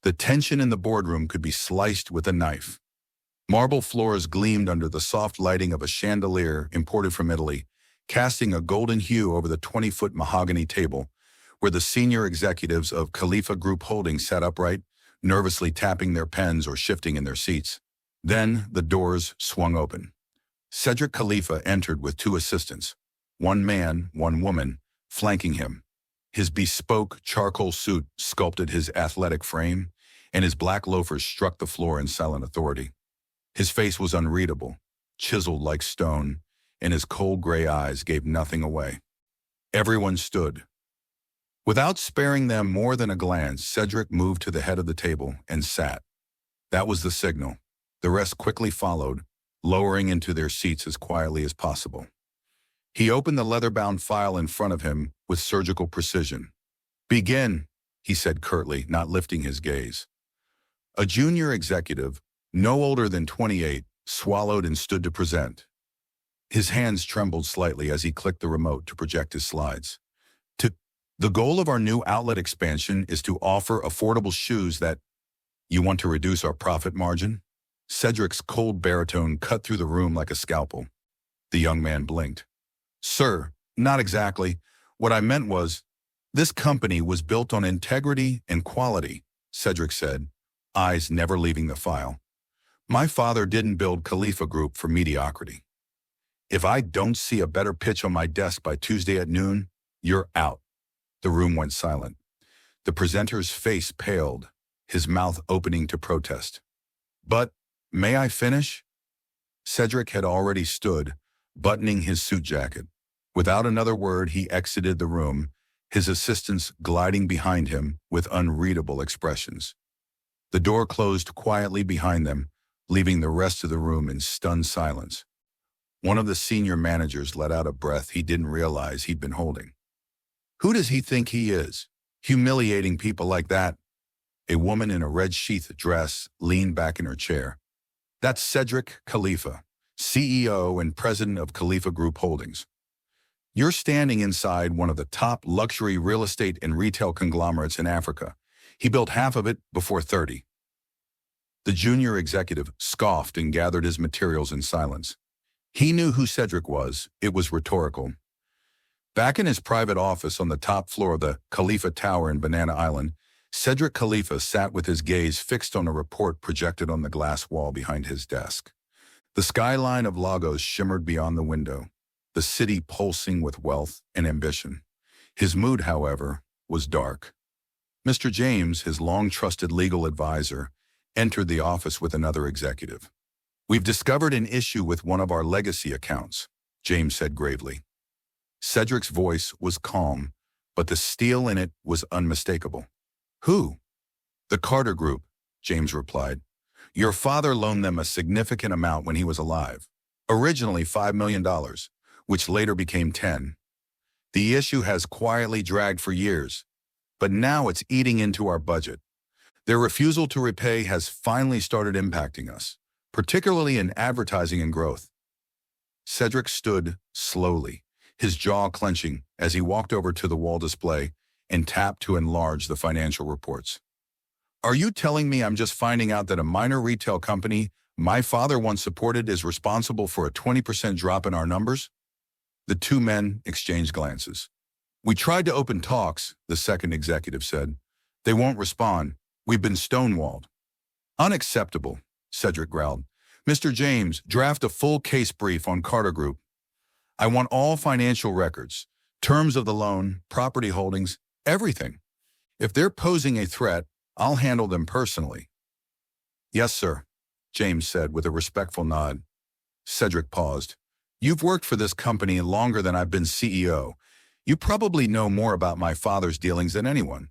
The tension in the boardroom could be sliced with a knife. Marble floors gleamed under the soft lighting of a chandelier imported from Italy, casting a golden hue over the 20-foot mahogany table, where the senior executives of Khalifa Group Holdings sat upright, nervously tapping their pens or shifting in their seats. Then the doors swung open. Cedric Khalifa entered with two assistants, one man, one woman, flanking him. His bespoke charcoal suit sculpted his athletic frame, and his black loafers struck the floor in silent authority. His face was unreadable, chiseled like stone, and his cold gray eyes gave nothing away. Everyone stood. Without sparing them more than a glance, Cedric moved to the head of the table and sat. That was the signal. The rest quickly followed, lowering into their seats as quietly as possible. He opened the leather-bound file in front of him with surgical precision. "Begin," he said curtly, not lifting his gaze. A junior executive, no older than 28, swallowed and stood to present. His hands trembled slightly as he clicked the remote to project his slides. The goal of our new outlet expansion is to offer affordable shoes that... You want to reduce our profit margin? Cedric's cold baritone cut through the room like a scalpel. The young man blinked. "Sir, not exactly. What I meant was, this company was built on integrity and quality," Cedric said, eyes never leaving the file. "My father didn't build Khalifa Group for mediocrity. If I don't see a better pitch on my desk by Tuesday at noon, you're out." The room went silent. The presenter's face paled, his mouth opening to protest. "But, may I finish?" Cedric had already stood, buttoning his suit jacket. Without another word, he exited the room, his assistants gliding behind him with unreadable expressions. The door closed quietly behind them, leaving the rest of the room in stunned silence. One of the senior managers let out a breath he didn't realize he'd been holding. Who does he think he is, humiliating people like that? A woman in a red sheath dress leaned back in her chair. "That's Cedric Khalifa, CEO and president of Khalifa Group Holdings. You're standing inside one of the top luxury real estate and retail conglomerates in Africa. He built half of it before 30. The junior executive scoffed and gathered his materials in silence. He knew who Cedric was. It was rhetorical. Back in his private office on the top floor of the Khalifa Tower in Banana Island, Cedric Khalifa sat with his gaze fixed on a report projected on the glass wall behind his desk. The skyline of Lagos shimmered beyond the window, the city pulsing with wealth and ambition. His mood, however, was dark. Mr. James, his long-trusted legal advisor, entered the office with another executive. "We've discovered an issue with one of our legacy accounts," James said gravely. Cedric's voice was calm, but the steel in it was unmistakable. "Who?" "The Carter Group," James replied. "Your father loaned them a significant amount when he was alive. Originally $5 million, which later became 10. The issue has quietly dragged for years, but now it's eating into our budget. Their refusal to repay has finally started impacting us, particularly in advertising and growth." Cedric stood slowly, his jaw clenching as he walked over to the wall display and tapped to enlarge the financial reports. "Are you telling me I'm just finding out that a minor retail company my father once supported is responsible for a 20% drop in our numbers?" The two men exchanged glances. "We tried to open talks," the second executive said. "They won't respond. We've been stonewalled." "Unacceptable," Cedric growled. "Mr. James, draft a full case brief on Carter Group. I want all financial records, terms of the loan, property holdings, everything. If they're posing a threat, I'll handle them personally." "Yes, sir," James said with a respectful nod. Cedric paused. "You've worked for this company longer than I've been CEO. You probably know more about my father's dealings than anyone.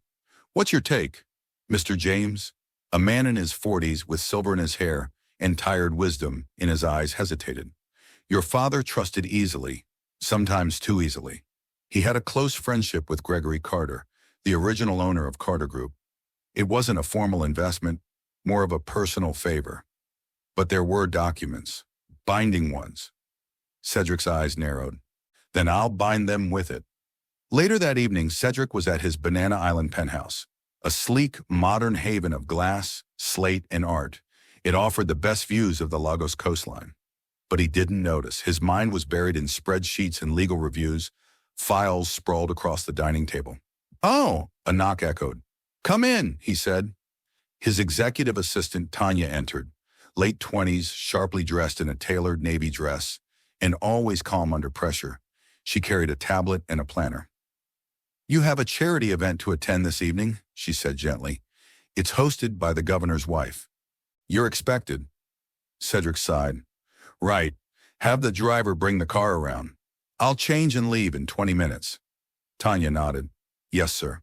What's your take, Mr. James?" A man in his 40s with silver in his hair and tired wisdom in his eyes hesitated. "Your father trusted easily, sometimes too easily. He had a close friendship with Gregory Carter, the original owner of Carter Group. It wasn't a formal investment, more of a personal favor. But there were documents, binding ones." Cedric's eyes narrowed. "Then I'll bind them with it." Later that evening, Cedric was at his Banana Island penthouse. A sleek, modern haven of glass, slate, and art, it offered the best views of the Lagos coastline. But he didn't notice. His mind was buried in spreadsheets and legal reviews, files sprawled across the dining table. "Oh," a knock echoed. "Come in," he said. His executive assistant, Tanya, entered, late 20s, sharply dressed in a tailored navy dress, and always calm under pressure. She carried a tablet and a planner. "You have a charity event to attend this evening," she said gently. "It's hosted by the governor's wife. You're expected." Cedric sighed. "Right. Have the driver bring the car around. I'll change and leave in 20 minutes. Tanya nodded. "Yes, sir."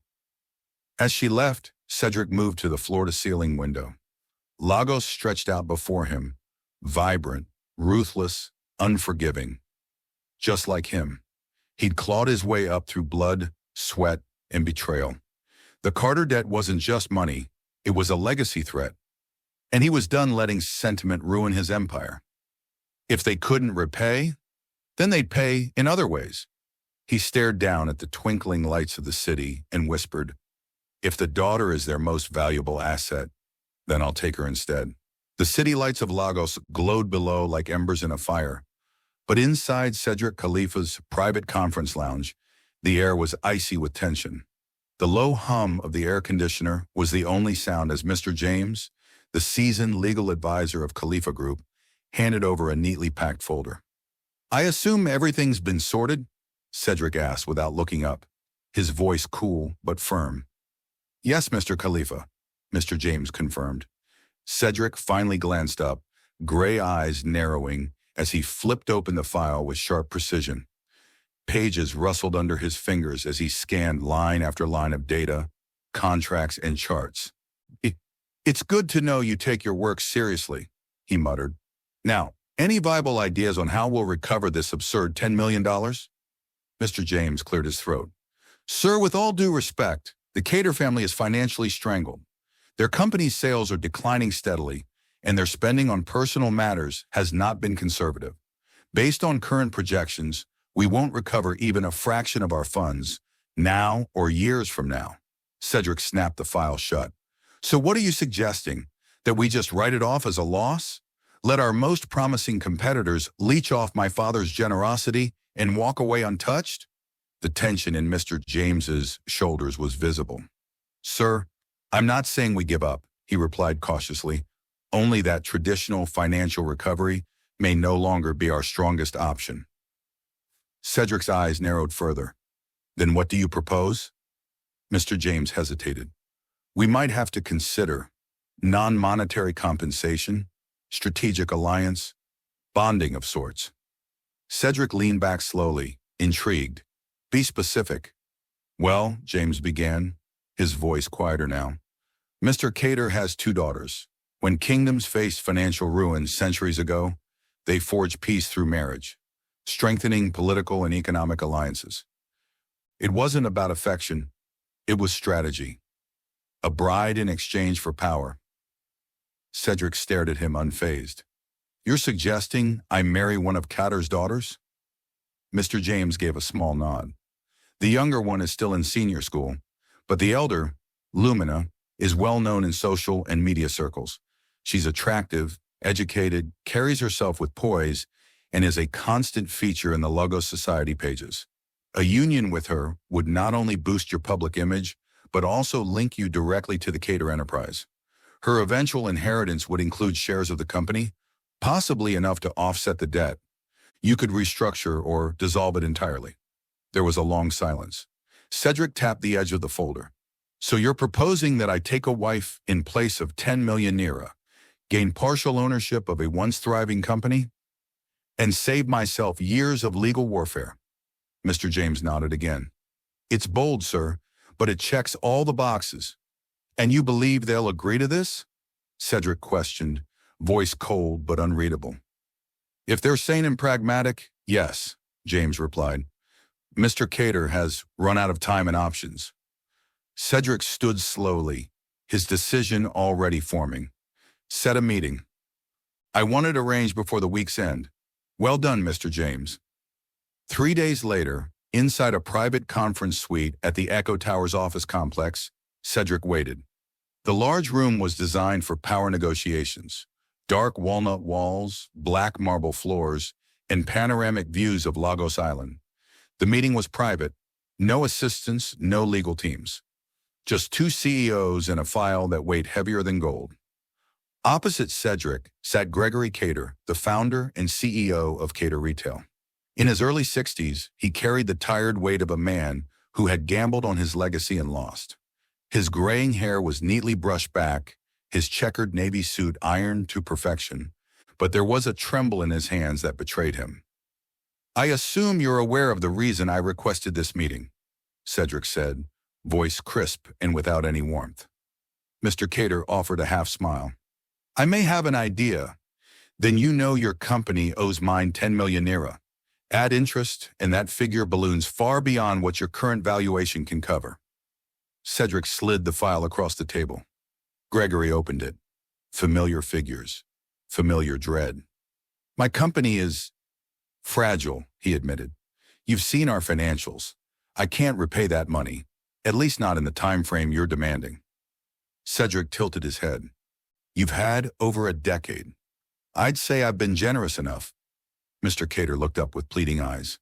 As she left, Cedric moved to the floor-to-ceiling window. Lagos stretched out before him, vibrant, ruthless, unforgiving. Just like him, he'd clawed his way up through blood, sweat, and betrayal. The Carter debt wasn't just money, it was a legacy threat. And he was done letting sentiment ruin his empire. If they couldn't repay, then they'd pay in other ways. He stared down at the twinkling lights of the city and whispered, "If the daughter is their most valuable asset, then I'll take her instead." The city lights of Lagos glowed below like embers in a fire. But inside Cedric Khalifa's private conference lounge, the air was icy with tension. The low hum of the air conditioner was the only sound as Mr. James, the seasoned legal advisor of Khalifa Group, handed over a neatly packed folder. "I assume everything's been sorted?" Cedric asked without looking up, his voice cool but firm. "Yes, Mr. Khalifa," Mr. James confirmed. Cedric finally glanced up, gray eyes narrowing as he flipped open the file with sharp precision. Pages rustled under his fingers as he scanned line after line of data, contracts, and charts. It's good to know you take your work seriously," he muttered. "Now, any viable ideas on how we'll recover this absurd $10 million? Mr. James cleared his throat. "Sir, with all due respect, the Cater family is financially strangled. Their company's sales are declining steadily, and their spending on personal matters has not been conservative. Based on current projections, we won't recover even a fraction of our funds, now or years from now." Cedric snapped the file shut. "So what are you suggesting? That we just write it off as a loss? Let our most promising competitors leech off my father's generosity and walk away untouched?" The tension in Mr. James's shoulders was visible. "Sir, I'm not saying we give up," he replied cautiously. "Only that traditional financial recovery may no longer be our strongest option." Cedric's eyes narrowed further. "Then what do you propose?" Mr. James hesitated. "We might have to consider non-monetary compensation, strategic alliance, bonding of sorts." Cedric leaned back slowly, intrigued. "Be specific." "Well," James began, his voice quieter now, "Mr. Cater has 2 daughters. When kingdoms faced financial ruin centuries ago, they forged peace through marriage, strengthening political and economic alliances. It wasn't about affection, it was strategy. A bride in exchange for power." Cedric stared at him unfazed. "You're suggesting I marry one of Cater's daughters?" Mr. James gave a small nod. "The younger one is still in senior school, but the elder, Lumina, is well known in social and media circles. She's attractive, educated, carries herself with poise, and is a constant feature in the Lagos society pages. A union with her would not only boost your public image, but also link you directly to the Cater enterprise. Her eventual inheritance would include shares of the company, possibly enough to offset the debt. You could restructure or dissolve it entirely." There was a long silence. Cedric tapped the edge of the folder. "So you're proposing that I take a wife in place of 10 million naira, gain partial ownership of a once thriving company, and save myself years of legal warfare?" Mr. James nodded again. "It's bold, sir, but it checks all the boxes." "And you believe they'll agree to this?" Cedric questioned, voice cold but unreadable. "If they're sane and pragmatic, yes," James replied. "Mr. Cater has run out of time and options." Cedric stood slowly, his decision already forming. "Set a meeting. I want it arranged before the week's end." "Well done, Mr. James." 3 days later, inside a private conference suite at the Echo Towers office complex, Cedric waited. The large room was designed for power negotiations. Dark walnut walls, black marble floors, and panoramic views of Lagos Island. The meeting was private. No assistants, no legal teams. Just two CEOs and a file that weighed heavier than gold. Opposite Cedric sat Gregory Cater, the founder and CEO of Cater Retail. In his early 60s, he carried the tired weight of a man who had gambled on his legacy and lost. His graying hair was neatly brushed back, his checkered navy suit ironed to perfection, but there was a tremble in his hands that betrayed him. "I assume you're aware of the reason I requested this meeting," Cedric said, voice crisp and without any warmth. Mr. Cater offered a half-smile. "I may have an idea. Then you know your company owes mine 10 million naira. Add interest, and that figure balloons far beyond what your current valuation can cover." Cedric slid the file across the table. Gregory opened it. Familiar figures. Familiar dread. "My company is fragile," he admitted. "You've seen our financials. I can't repay that money, at least not in the time frame you're demanding." Cedric tilted his head. "You've had over a decade. I'd say I've been generous enough." Mr. Cater looked up with pleading eyes.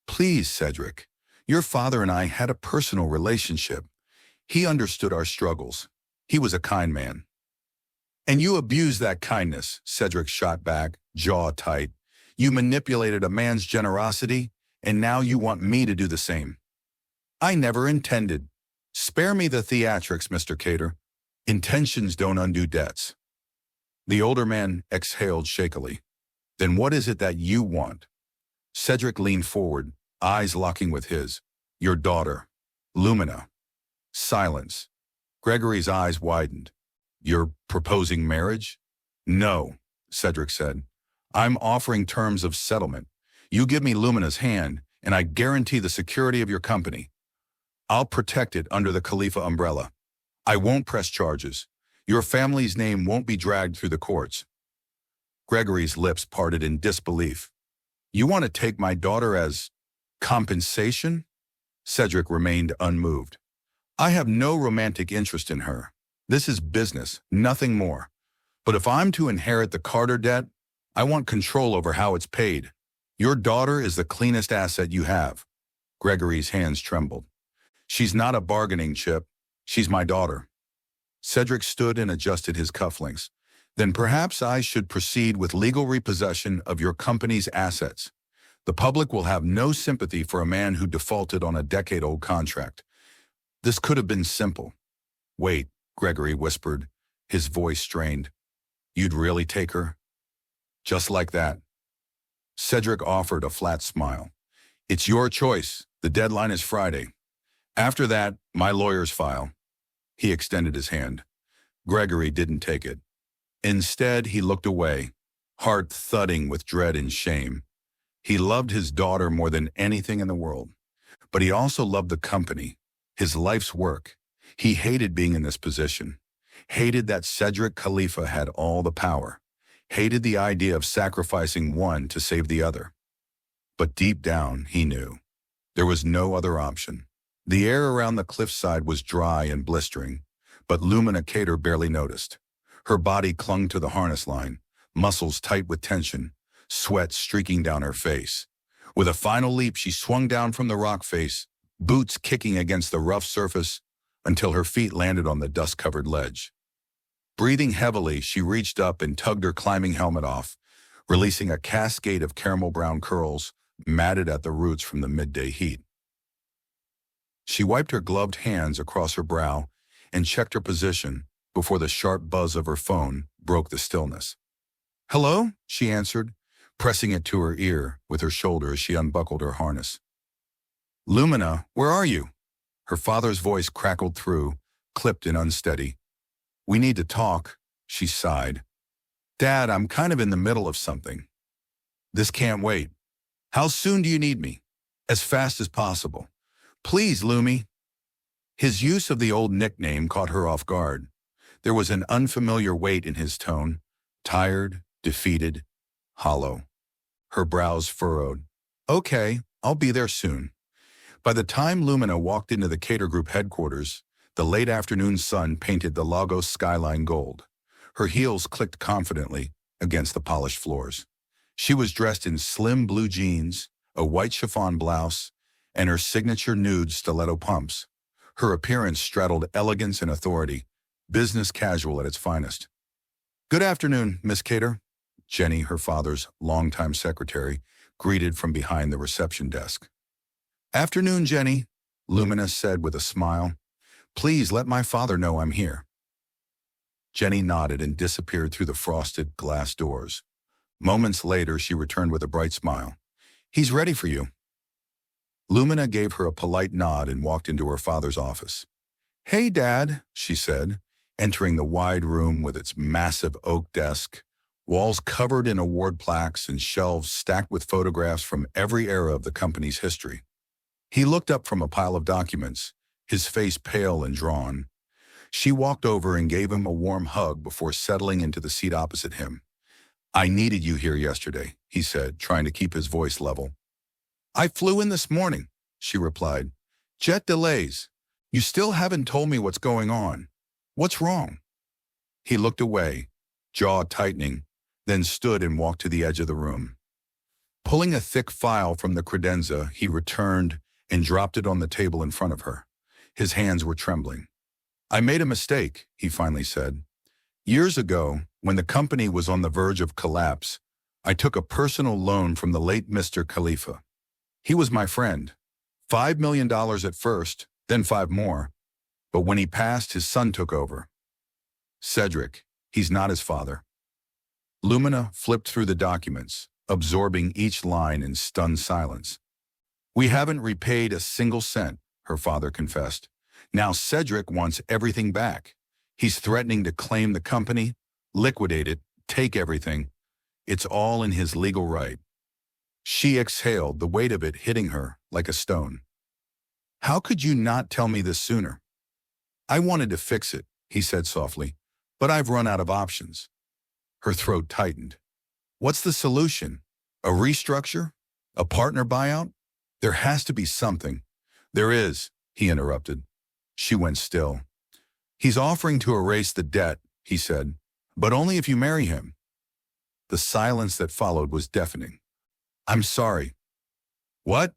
"Please, Cedric. Your father and I had a personal relationship. He understood our struggles. He was a kind man." "And you abused that kindness," Cedric shot back, jaw tight. "You manipulated a man's generosity, and now you want me to do the same." "I never intended." "Spare me the theatrics, Mr. Cater. Intentions don't undo debts." The older man exhaled shakily. "Then what is it that you want?" Cedric leaned forward, eyes locking with his. "Your daughter, Lumina." Silence. Gregory's eyes widened. "You're proposing marriage?" "No," Cedric said. "I'm offering terms of settlement. You give me Lumina's hand, and I guarantee the security of your company. I'll protect it under the Khalifa umbrella. I won't press charges. Your family's name won't be dragged through the courts." Gregory's lips parted in disbelief. "You want to take my daughter as compensation?" Cedric remained unmoved. "I have no romantic interest in her. This is business, nothing more. But if I'm to inherit the Carter debt, I want control over how it's paid. Your daughter is the cleanest asset you have." Gregory's hands trembled. "She's not a bargaining chip. She's my daughter." Cedric stood and adjusted his cufflinks. "Then perhaps I should proceed with legal repossession of your company's assets. The public will have no sympathy for a man who defaulted on a decade-old contract. This could have been simple." "Wait," Gregory whispered, his voice strained. "You'd really take her?" "Just like that." Cedric offered a flat smile. "It's your choice. The deadline is Friday. After that, my lawyer's file." He extended his hand. Gregory didn't take it. Instead, he looked away, heart thudding with dread and shame. He loved his daughter more than anything in the world. But he also loved the company, his life's work. He hated being in this position. Hated that Cedric Khalifa had all the power. Hated the idea of sacrificing one to save the other. But deep down, he knew. There was no other option. The air around the cliffside was dry and blistering, but Lumina Cater barely noticed. Her body clung to the harness line, muscles tight with tension, sweat streaking down her face. With a final leap, she swung down from the rock face, boots kicking against the rough surface until her feet landed on the dust-covered ledge. Breathing heavily, she reached up and tugged her climbing helmet off, releasing a cascade of caramel-brown curls matted at the roots from the midday heat. She wiped her gloved hands across her brow and checked her position before the sharp buzz of her phone broke the stillness. "Hello?" she answered, pressing it to her ear with her shoulder as she unbuckled her harness. "Lumina, where are you?" Her father's voice crackled through, clipped and unsteady. "We need to talk," she sighed. "Dad, I'm kind of in the middle of something." "This can't wait." "How soon do you need me?" "As fast as possible." "Please, Lumi." His use of the old nickname caught her off guard. There was an unfamiliar weight in his tone, tired, defeated, hollow. Her brows furrowed. "Okay, I'll be there soon." By the time Lumina walked into the Cater Group headquarters, The late afternoon sun painted the Lagos skyline gold. Her heels clicked confidently against the polished floors. She was dressed in slim blue jeans, a white chiffon blouse, and her signature nude stiletto pumps. Her appearance straddled elegance and authority, business casual at its finest. "Good afternoon, Miss Cater," Jenny, her father's longtime secretary, greeted from behind the reception desk. "Afternoon, Jenny," Lumina said with a smile. "Please let my father know I'm here." Jenny nodded and disappeared through the frosted glass doors. Moments later, she returned with a bright smile. "He's ready for you." Lumina gave her a polite nod and walked into her father's office. "Hey, Dad," she said, entering the wide room with its massive oak desk, walls covered in award plaques and shelves stacked with photographs from every era of the company's history. He looked up from a pile of documents, his face pale and drawn. She walked over and gave him a warm hug before settling into the seat opposite him. "I needed you here yesterday," he said, trying to keep his voice level. "I flew in this morning," she replied. "Jet delays. You still haven't told me what's going on. What's wrong?" He looked away, jaw tightening, then stood and walked to the edge of the room. Pulling a thick file from the credenza, he returned and dropped it on the table in front of her. His hands were trembling. "I made a mistake," he finally said. "Years ago, when the company was on the verge of collapse, I took a personal loan from the late Mr. Khalifa. He was my friend. $5 million at first, then 5 more. But when he passed, his son took over. Cedric, he's not his father." Lumina flipped through the documents, absorbing each line in stunned silence. "We haven't repaid a single cent," her father confessed. "Now Cedric wants everything back. He's threatening to claim the company, liquidate it, take everything. It's all in his legal right." She exhaled, the weight of it hitting her like a stone. "How could you not tell me this sooner?" "I wanted to fix it," he said softly, "but I've run out of options." Her throat tightened. "What's the solution? A restructure? A partner buyout? There has to be something." "There is," he interrupted. She went still. "He's offering to erase the debt," he said, "but only if you marry him." The silence that followed was deafening. "I'm sorry." "What?"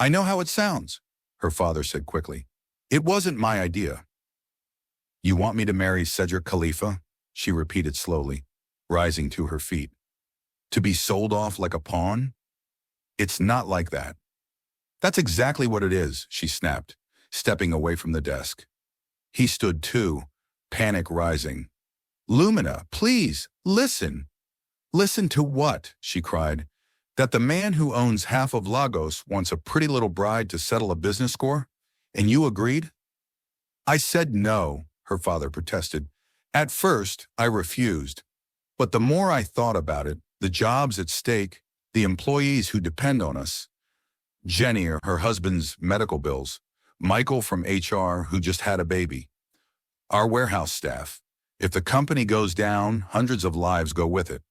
"I know how it sounds," her father said quickly. "It wasn't my idea." "You want me to marry Cedric Khalifa?" she repeated slowly, rising to her feet. "To be sold off like a pawn?" "It's not like that." "That's exactly what it is," she snapped, stepping away from the desk. He stood too, panic rising. "Lumina, please, listen." "Listen to what?" she cried. "That the man who owns half of Lagos wants a pretty little bride to settle a business score? And you agreed?" "I said no," her father protested. "At first, I refused. But the more I thought about it, the jobs at stake, the employees who depend on us, Jenny, her husband's medical bills, Michael from HR, who just had a baby, our warehouse staff. If the company goes down, hundreds of lives go with it."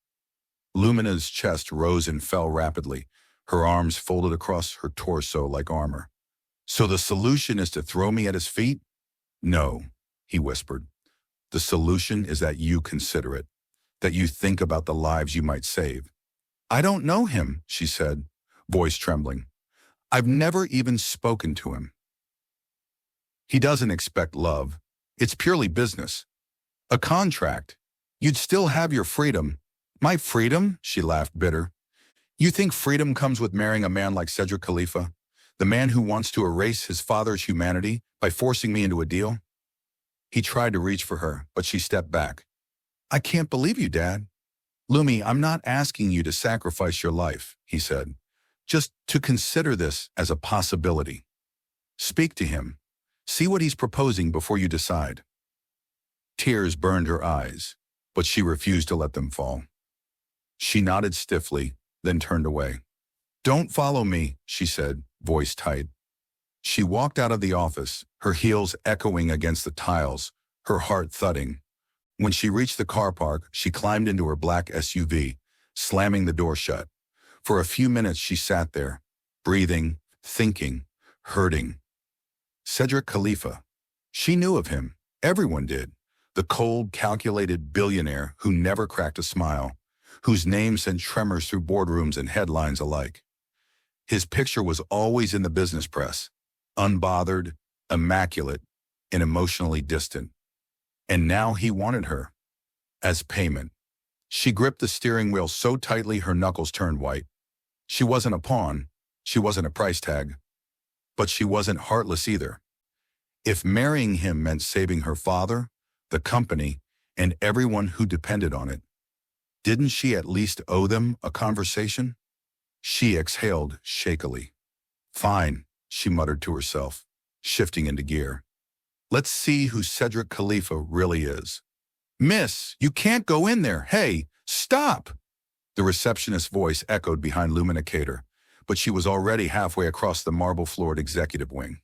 Lumina's chest rose and fell rapidly, her arms folded across her torso like armor. "So the solution is to throw me at his feet?" "No," he whispered. "The solution is that you consider it, that you think about the lives you might save." "I don't know him," she said, voice trembling. "I've never even spoken to him." "He doesn't expect love. It's purely business. A contract. You'd still have your freedom." "My freedom?" she laughed, bitter. "You think freedom comes with marrying a man like Cedric Khalifa, the man who wants to erase his father's humanity by forcing me into a deal?" He tried to reach for her, but she stepped back. "I can't believe you, Dad." "Lumi, I'm not asking you to sacrifice your life," he said. "Just to consider this as a possibility. Speak to him. See what he's proposing before you decide." Tears burned her eyes, but she refused to let them fall. She nodded stiffly, then turned away. "Don't follow me," she said, voice tight. She walked out of the office, her heels echoing against the tiles, her heart thudding. When she reached the car park, she climbed into her black SUV, slamming the door shut. For a few minutes she sat there, breathing, thinking, hurting. Cedric Khalifa. She knew of him. Everyone did. The cold, calculated billionaire who never cracked a smile, whose name sent tremors through boardrooms and headlines alike. His picture was always in the business press, unbothered, immaculate, and emotionally distant. And now he wanted her. As payment. She gripped the steering wheel so tightly her knuckles turned white. She wasn't a pawn. She wasn't a price tag. But she wasn't heartless either. If marrying him meant saving her father, the company, and everyone who depended on it, didn't she at least owe them a conversation? She exhaled shakily. Fine, she muttered to herself, shifting into gear. Let's see who Cedric Khalifa really is. Miss, you can't go in there. Hey, stop! The receptionist's voice echoed behind Lumina Cater, but she was already halfway across the marble-floored executive wing.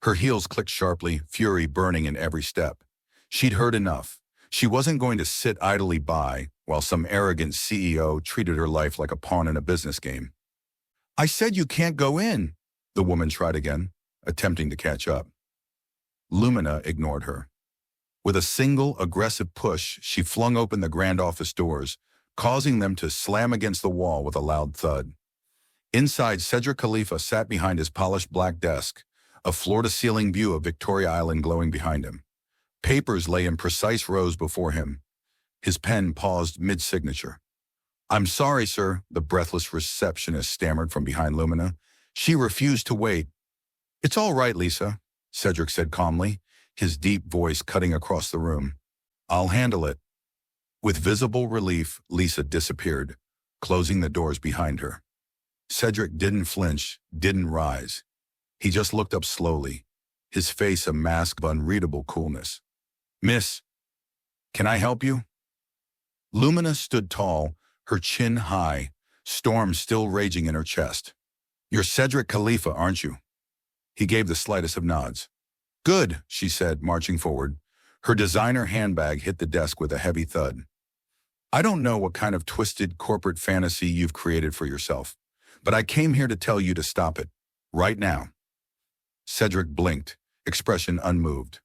Her heels clicked sharply, fury burning in every step. She'd heard enough. She wasn't going to sit idly by while some arrogant CEO treated her life like a pawn in a business game. I said you can't go in, the woman tried again, attempting to catch up. Lumina ignored her. With a single aggressive push, she flung open the grand office doors, causing them to slam against the wall with a loud thud. Inside, Cedric Khalifa sat behind his polished black desk, a floor-to-ceiling view of Victoria Island glowing behind him. Papers lay in precise rows before him. His pen paused mid-signature. I'm sorry, sir, the breathless receptionist stammered from behind Lumina. She refused to wait. It's all right, Lisa, Cedric said calmly, his deep voice cutting across the room. I'll handle it. With visible relief, Lisa disappeared, closing the doors behind her. Cedric didn't flinch, didn't rise. He just looked up slowly, his face a mask of unreadable coolness. Miss, can I help you? Lumina stood tall, her chin high, storm still raging in her chest. You're Cedric Khalifa, aren't you? He gave the slightest of nods. Good, she said, marching forward. Her designer handbag hit the desk with a heavy thud. I don't know what kind of twisted corporate fantasy you've created for yourself, but I came here to tell you to stop it, right now. Cedric blinked, expression unmoved.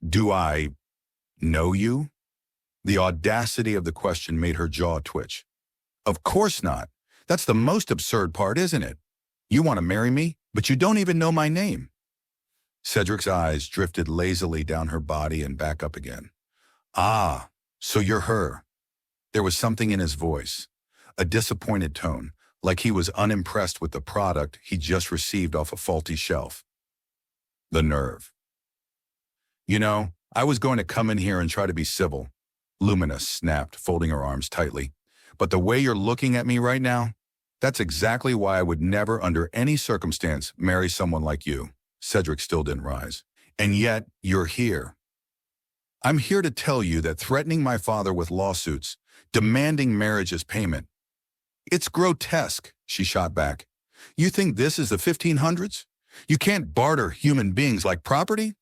Do I know you? The audacity of the question made her jaw twitch. Of course not. That's the most absurd part, isn't it? You want to marry me, but you don't even know my name. Cedric's eyes drifted lazily down her body and back up again. Ah, so you're her. There was something in his voice, a disappointed tone, like he was unimpressed with the product he just received off a faulty shelf. The nerve. You know, I was going to come in here and try to be civil, Lumina snapped, folding her arms tightly. But the way you're looking at me right now, that's exactly why I would never, under any circumstance, marry someone like you. Cedric still didn't rise. And yet, you're here. I'm here to tell you that threatening my father with lawsuits, demanding marriage as payment. It's grotesque, she shot back. You think this is the 1500s? You can't barter human beings like property?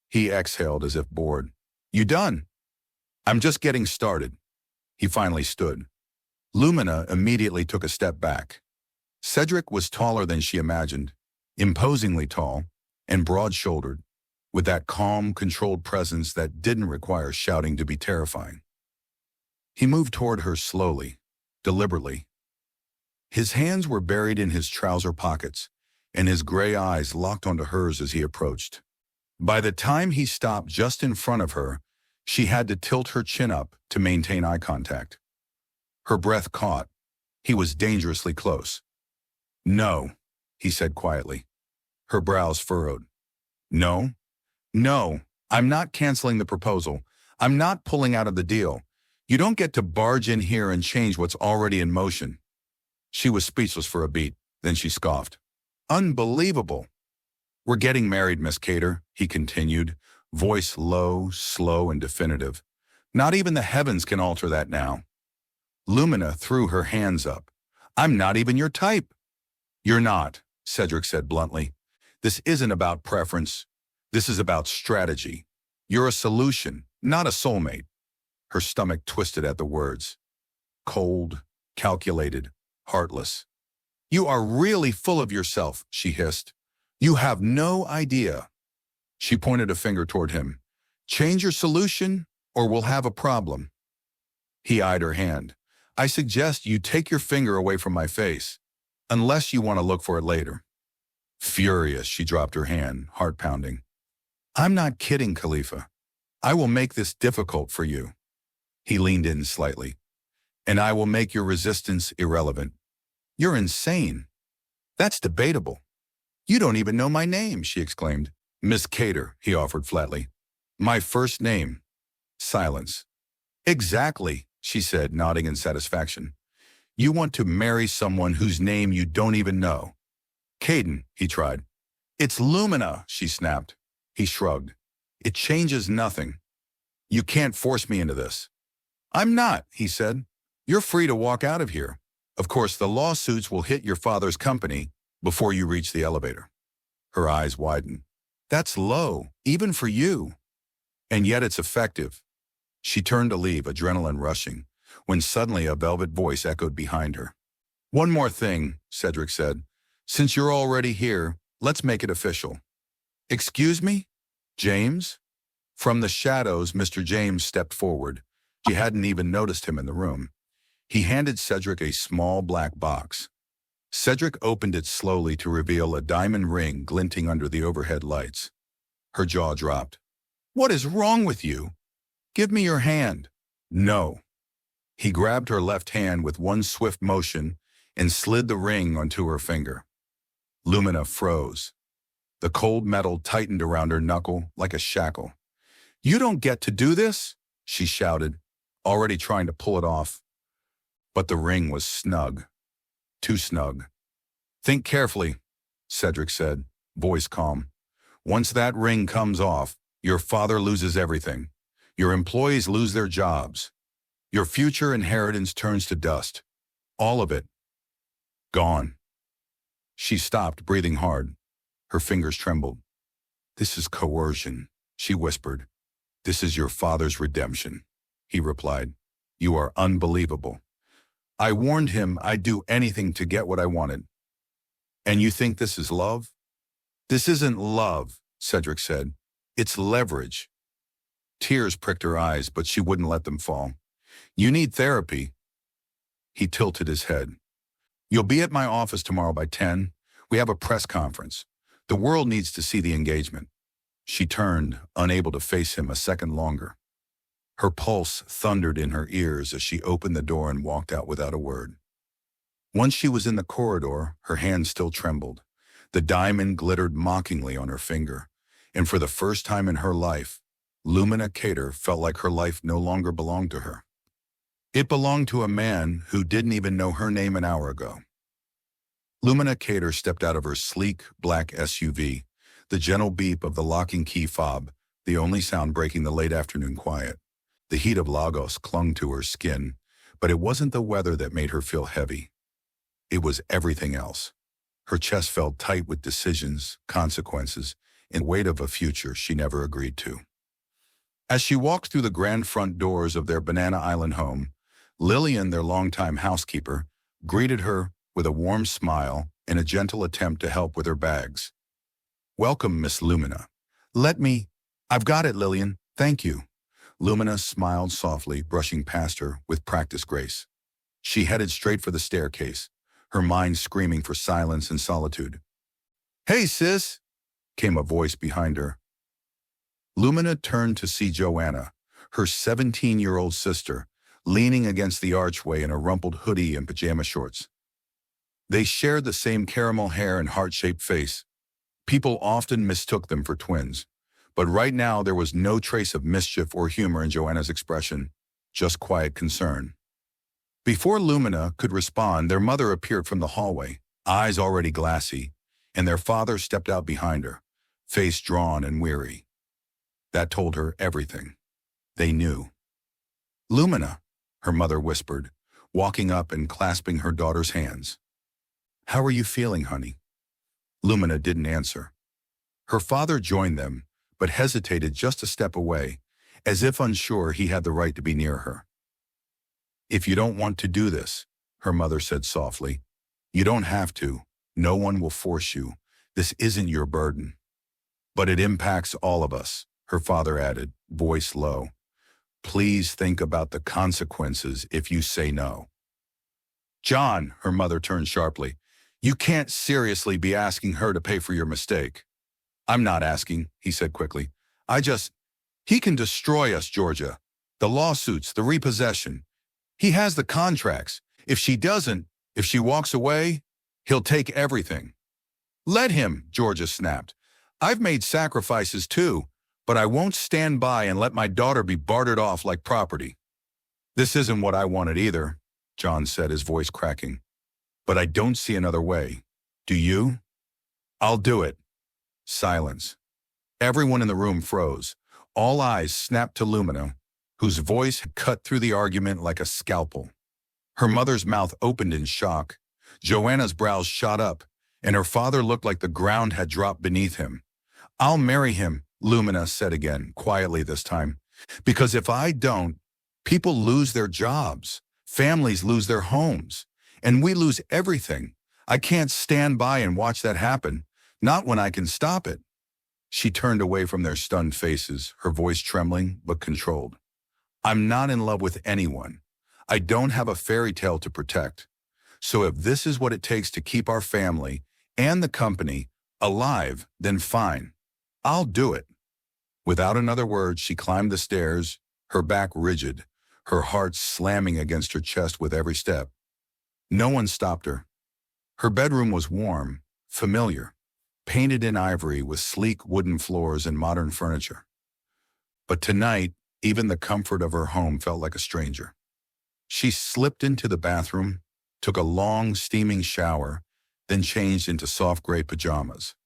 He exhaled as if bored. You done? I'm just getting started. He finally stood. Lumina immediately took a step back. Cedric was taller than she imagined, imposingly tall and broad-shouldered, with that calm, controlled presence that didn't require shouting to be terrifying. He moved toward her slowly, deliberately. His hands were buried in his trouser pockets, and his gray eyes locked onto hers as he approached. By the time he stopped just in front of her, she had to tilt her chin up to maintain eye contact. Her breath caught. He was dangerously close. No, he said quietly. Her brows furrowed. No, no, I'm not canceling the proposal. I'm not pulling out of the deal. You don't get to barge in here and change what's already in motion. She was speechless for a beat, then she scoffed. Unbelievable. We're getting married, Miss Cater, he continued, voice low, slow, and definitive. Not even the heavens can alter that now. Lumina threw her hands up. I'm not even your type. You're not, Cedric said bluntly. This isn't about preference. This is about strategy. You're a solution, not a soulmate. Her stomach twisted at the words. Cold, calculated, heartless. You are really full of yourself, she hissed. You have no idea. She pointed a finger toward him. Change your solution, or we'll have a problem. He eyed her hand. I suggest you take your finger away from my face, unless you want to look for it later. Furious, she dropped her hand, heart pounding. I'm not kidding, Khalifa. I will make this difficult for you. He leaned in slightly. And I will make your resistance irrelevant. You're insane. That's debatable. You don't even know my name, she exclaimed. Miss Cater, he offered flatly. My first name. Silence. Exactly, she said, nodding in satisfaction. You want to marry someone whose name you don't even know. Caden, he tried. It's Lumina, she snapped. He shrugged. It changes nothing. You can't force me into this. I'm not, he said. You're free to walk out of here. Of course, the lawsuits will hit your father's company before you reach the elevator. Her eyes widened. That's low, even for you. And yet it's effective. She turned to leave, adrenaline rushing, when suddenly a velvet voice echoed behind her. One more thing, Cedric said. Since you're already here, let's make it official. Excuse me? James? From the shadows, Mr. James stepped forward. She hadn't even noticed him in the room. He handed Cedric a small black box. Cedric opened it slowly to reveal a diamond ring glinting under the overhead lights. Her jaw dropped. What is wrong with you? Give me your hand. No. He grabbed her left hand with one swift motion and slid the ring onto her finger. Lumina froze. The cold metal tightened around her knuckle like a shackle. You don't get to do this, she shouted, already trying to pull it off. But the ring was snug. Too snug. Think carefully, Cedric said, voice calm. Once that ring comes off, your father loses everything. Your employees lose their jobs. Your future inheritance turns to dust. All of it. Gone. She stopped, breathing hard. Her fingers trembled. This is coercion, she whispered. This is your father's redemption, he replied. You are unbelievable. I warned him I'd do anything to get what I wanted. And you think this is love? This isn't love, Cedric said. It's leverage. Tears pricked her eyes, but she wouldn't let them fall. You need therapy. He tilted his head. You'll be at my office tomorrow by 10. We have a press conference. The world needs to see the engagement. She turned, unable to face him a second longer. Her pulse thundered in her ears as she opened the door and walked out without a word. Once she was in the corridor, her hand still trembled. The diamond glittered mockingly on her finger, and for the first time in her life, Lumina Cater felt like her life no longer belonged to her. It belonged to a man who didn't even know her name an hour ago. Lumina Cater stepped out of her sleek, black SUV, the gentle beep of the locking key fob, the only sound breaking the late afternoon quiet. The heat of Lagos clung to her skin, but it wasn't the weather that made her feel heavy. It was everything else. Her chest felt tight with decisions, consequences, and weight of a future she never agreed to. As she walked through the grand front doors of their Banana Island home, Lillian, their longtime housekeeper, greeted her with a warm smile and a gentle attempt to help with her bags. Welcome, Miss Lumina. I've got it, Lillian. Thank you. Lumina smiled softly, brushing past her with practiced grace. She headed straight for the staircase, her mind screaming for silence and solitude. Hey, sis, came a voice behind her. Lumina turned to see Joanna, her 17-year-old sister, leaning against the archway in a rumpled hoodie and pajama shorts. They shared the same caramel hair and heart-shaped face. People often mistook them for twins, but right now there was no trace of mischief or humor in Joanna's expression, just quiet concern. Before Lumina could respond, their mother appeared from the hallway, eyes already glassy, and their father stepped out behind her, face drawn and weary. That told her everything. They knew. Lumina, her mother whispered, walking up and clasping her daughter's hands. How are you feeling, honey? Lumina didn't answer. Her father joined them, but hesitated just a step away, as if unsure he had the right to be near her. If you don't want to do this, her mother said softly, you don't have to. No one will force you. This isn't your burden. But it impacts all of us, her father added, voice low. Please think about the consequences if you say no. John, her mother turned sharply. You can't seriously be asking her to pay for your mistake. I'm not asking, he said quickly. He can destroy us, Georgia. The lawsuits, the repossession. He has the contracts. If she walks away, he'll take everything. Let him, Georgia snapped. I've made sacrifices too, but I won't stand by and let my daughter be bartered off like property. This isn't what I wanted either, John said, his voice cracking. But I don't see another way. Do you? I'll do it. Silence. Everyone in the room froze. All eyes snapped to Lumina, whose voice had cut through the argument like a scalpel. Her mother's mouth opened in shock. Joanna's brows shot up, and her father looked like the ground had dropped beneath him. I'll marry him, Lumina said again, quietly this time. Because if I don't, people lose their jobs, families lose their homes, and we lose everything. I can't stand by and watch that happen, not when I can stop it. She turned away from their stunned faces, her voice trembling but controlled. I'm not in love with anyone. I don't have a fairy tale to protect. So if this is what it takes to keep our family and the company alive, then fine. I'll do it. Without another word, she climbed the stairs, her back rigid, her heart slamming against her chest with every step. No one stopped her. Her bedroom was warm, familiar, painted in ivory with sleek wooden floors and modern furniture. But tonight, even the comfort of her home felt like a stranger. She slipped into the bathroom, took a long, steaming shower, then changed into soft gray pajamas.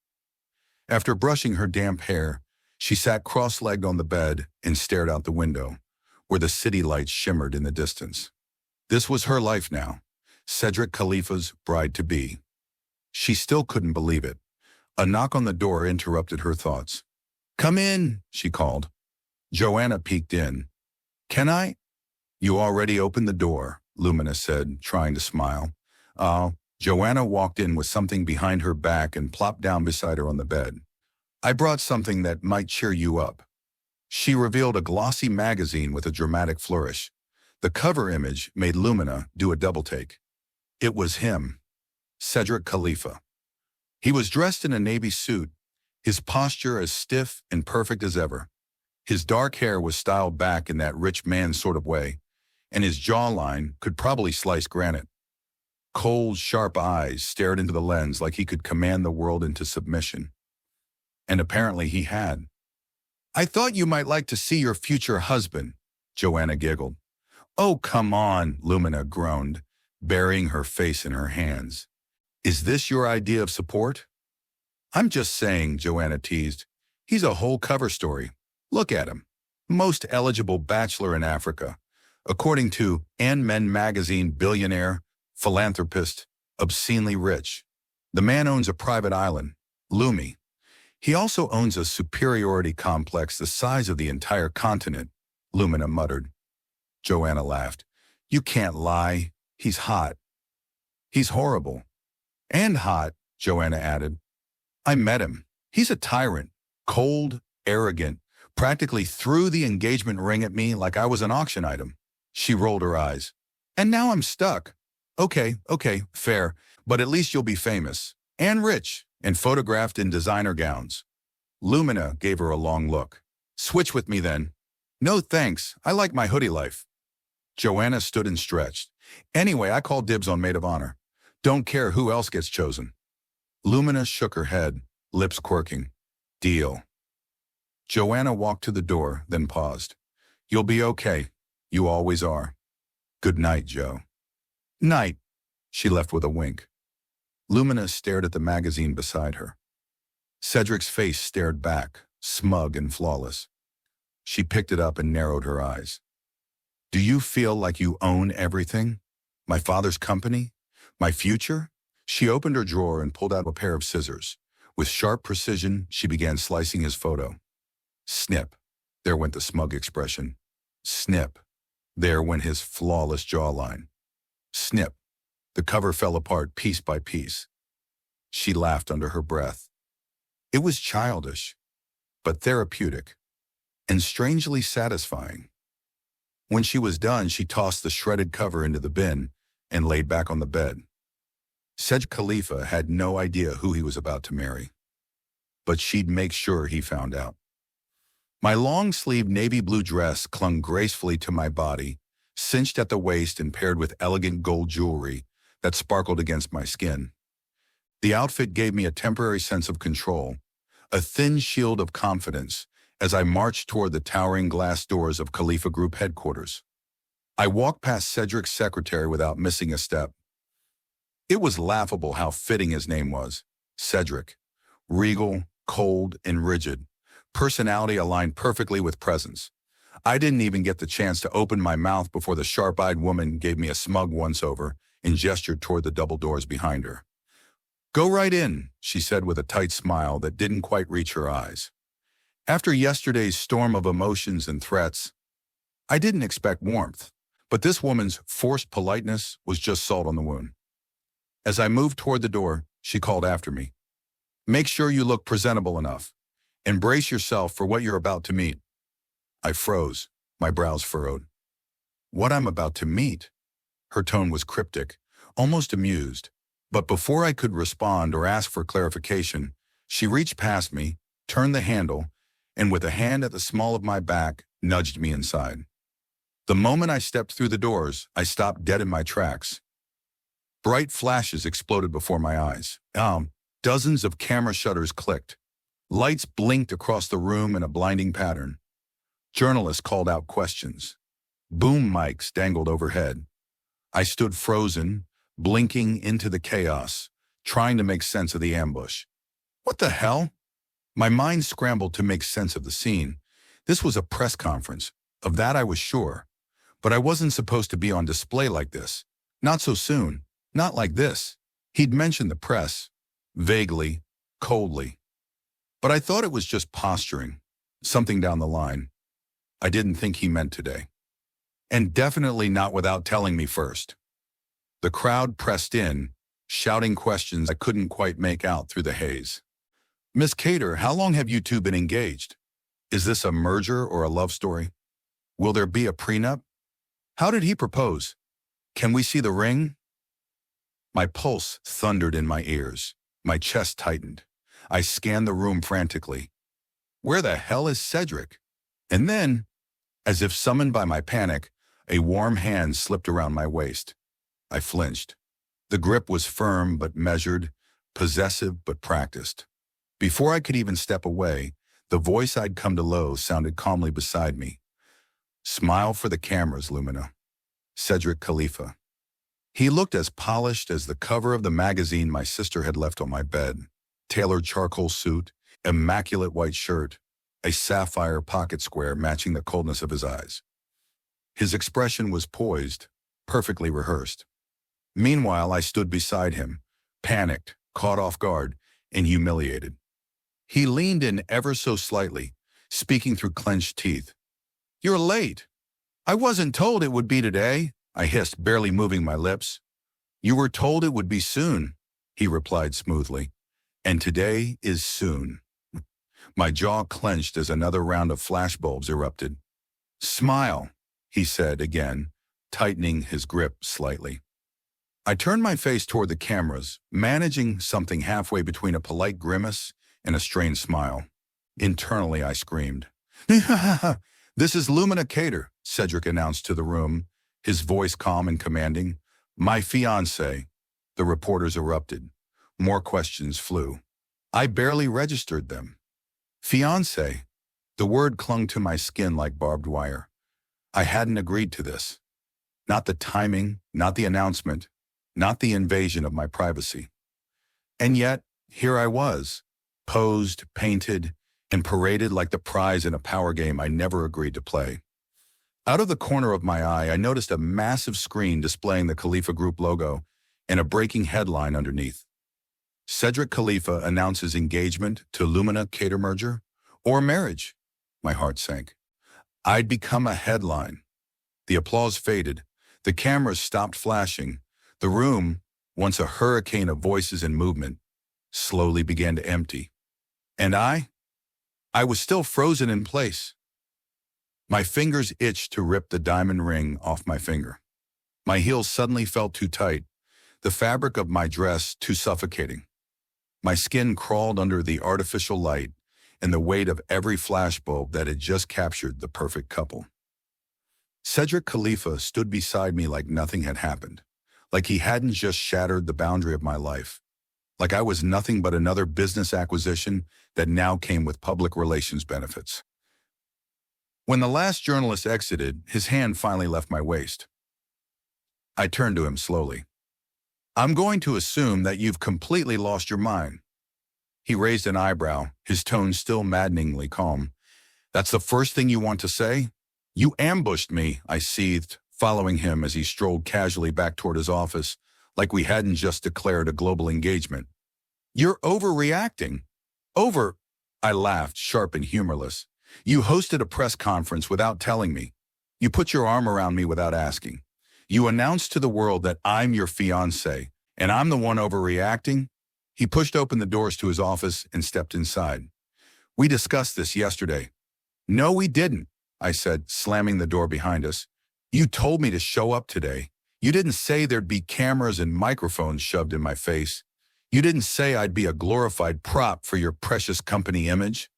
After brushing her damp hair, she sat cross-legged on the bed and stared out the window, where the city lights shimmered in the distance. This was her life now, Cedric Khalifa's bride-to-be. She still couldn't believe it. A knock on the door interrupted her thoughts. Come in, she called. Joanna peeked in. Can I? You already opened the door, Lumina said, trying to smile. Joanna walked in with something behind her back and plopped down beside her on the bed. I brought something that might cheer you up. She revealed a glossy magazine with a dramatic flourish. The cover image made Lumina do a double take. It was him, Cedric Khalifa. He was dressed in a navy suit, his posture as stiff and perfect as ever. His dark hair was styled back in that rich man sort of way, and his jawline could probably slice granite. Cold, sharp eyes stared into the lens like he could command the world into submission. And apparently he had. I thought you might like to see your future husband, Joanna giggled. Oh, come on, Lumina groaned, burying her face in her hands. Is this your idea of support? I'm just saying, Joanna teased. He's a whole cover story. Look at him. Most eligible bachelor in Africa. According to Men magazine, billionaire, philanthropist, obscenely rich. The man owns a private island, Lumi. He also owns a superiority complex the size of the entire continent, Lumina muttered. Joanna laughed. You can't lie. He's hot. He's horrible. And hot, Joanna added. I met him. He's a tyrant, cold, arrogant, practically threw the engagement ring at me like I was an auction item. She rolled her eyes. And now I'm stuck. Okay, fair, but at least you'll be famous, and rich, and photographed in designer gowns. Lumina gave her a long look. Switch with me then. No thanks, I like my hoodie life. Joanna stood and stretched. Anyway, I call dibs on maid of honor. Don't care who else gets chosen. Lumina shook her head, lips quirking. Deal. Joanna walked to the door, then paused. You'll be okay. You always are. Good night, Joe. Night. She left with a wink. Lumina stared at the magazine beside her. Cedric's face stared back, smug and flawless. She picked it up and narrowed her eyes. Do you feel like you own everything? My father's company? My future? She opened her drawer and pulled out a pair of scissors. With sharp precision, she began slicing his photo. Snip. There went the smug expression. Snip. There went his flawless jawline. Snip. The cover fell apart piece by piece. She laughed under her breath. It was childish. but therapeutic, and strangely satisfying. When she was done, she tossed the shredded cover into the bin and laid back on the bed. Cedric Khalifa had no idea who he was about to marry, but she'd make sure he found out. My long-sleeved navy blue dress clung gracefully to my body, cinched at the waist and paired with elegant gold jewelry that sparkled against my skin. The outfit gave me a temporary sense of control, a thin shield of confidence as I marched toward the towering glass doors of Khalifa Group headquarters. I walked past Cedric's secretary without missing a step. It was laughable how fitting his name was, Cedric. Regal, cold, and rigid. Personality aligned perfectly with presence. I didn't even get the chance to open my mouth before the sharp-eyed woman gave me a smug once-over and gestured toward the double doors behind her. "Go right in," she said with a tight smile that didn't quite reach her eyes. After yesterday's storm of emotions and threats, I didn't expect warmth, but this woman's forced politeness was just salt on the wound. As I moved toward the door, she called after me. "Make sure you look presentable enough. Embrace yourself for what you're about to meet." I froze, my brows furrowed. What I'm about to meet? Her tone was cryptic, almost amused. But before I could respond or ask for clarification, she reached past me, turned the handle, and with a hand at the small of my back, nudged me inside. The moment I stepped through the doors, I stopped dead in my tracks. Bright flashes exploded before my eyes. Dozens of camera shutters clicked. Lights blinked across the room in a blinding pattern. Journalists called out questions. Boom mics dangled overhead. I stood frozen, blinking into the chaos, trying to make sense of the ambush. What the hell? My mind scrambled to make sense of the scene. This was a press conference. Of that I was sure. But I wasn't supposed to be on display like this. Not so soon. Not like this. He'd mentioned the press. Vaguely, coldly. But I thought it was just posturing. Something down the line. I didn't think he meant today. And definitely not without telling me first. The crowd pressed in, shouting questions I couldn't quite make out through the haze. "Miss Cater, how long have you two been engaged? Is this a merger or a love story? Will there be a prenup? How did he propose? Can we see the ring?" My pulse thundered in my ears. My chest tightened. I scanned the room frantically. Where the hell is Cedric? And then, as if summoned by my panic, a warm hand slipped around my waist. I flinched. The grip was firm but measured, possessive but practiced. Before I could even step away, the voice I'd come to loathe sounded calmly beside me. "Smile for the cameras, Lumina." Cedric Khalifa. He looked as polished as the cover of the magazine my sister had left on my bed. Tailored charcoal suit, immaculate white shirt, a sapphire pocket square matching the coldness of his eyes. His expression was poised, perfectly rehearsed. Meanwhile, I stood beside him, panicked, caught off guard, and humiliated. He leaned in ever so slightly, speaking through clenched teeth. "You're late. I wasn't told it would be today," I hissed, barely moving my lips. "You were told it would be soon," he replied smoothly. "And today is soon." My jaw clenched as another round of flashbulbs erupted. "Smile," he said again, tightening his grip slightly. I turned my face toward the cameras, managing something halfway between a polite grimace and a strained smile. Internally, I screamed. "This is Lumina Cater," Cedric announced to the room, his voice calm and commanding. "My fiancé." The reporters erupted. More questions flew. I barely registered them. Fiancé. The word clung to my skin like barbed wire. I hadn't agreed to this. Not the timing, not the announcement, not the invasion of my privacy. And yet, here I was, posed, painted, and paraded like the prize in a power game I never agreed to play. Out of the corner of my eye, I noticed a massive screen displaying the Khalifa Group logo and a breaking headline underneath. Cedric Khalifa announces engagement to Lumina Cater merger or marriage. My heart sank. I'd become a headline. The applause faded. The cameras stopped flashing. The room, once a hurricane of voices and movement, slowly began to empty. And I? I was still frozen in place. My fingers itched to rip the diamond ring off my finger. My heels suddenly felt too tight, the fabric of my dress too suffocating. My skin crawled under the artificial light and the weight of every flashbulb that had just captured the perfect couple. Cedric Khalifa stood beside me like nothing had happened, like he hadn't just shattered the boundary of my life, like I was nothing but another business acquisition that now came with public relations benefits. When the last journalist exited, his hand finally left my waist. I turned to him slowly. "I'm going to assume that you've completely lost your mind." He raised an eyebrow, his tone still maddeningly calm. "That's the first thing you want to say?" "You ambushed me," I seethed, following him as he strolled casually back toward his office, like we hadn't just declared a global engagement. "You're overreacting." "Over?" I laughed, sharp and humorless. "You hosted a press conference without telling me. You put your arm around me without asking. You announced to the world that I'm your fiancé, and I'm the one overreacting?" He pushed open the doors to his office and stepped inside. "We discussed this yesterday." "No, we didn't," I said, slamming the door behind us. "You told me to show up today. You didn't say there'd be cameras and microphones shoved in my face. You didn't say I'd be a glorified prop for your precious company image."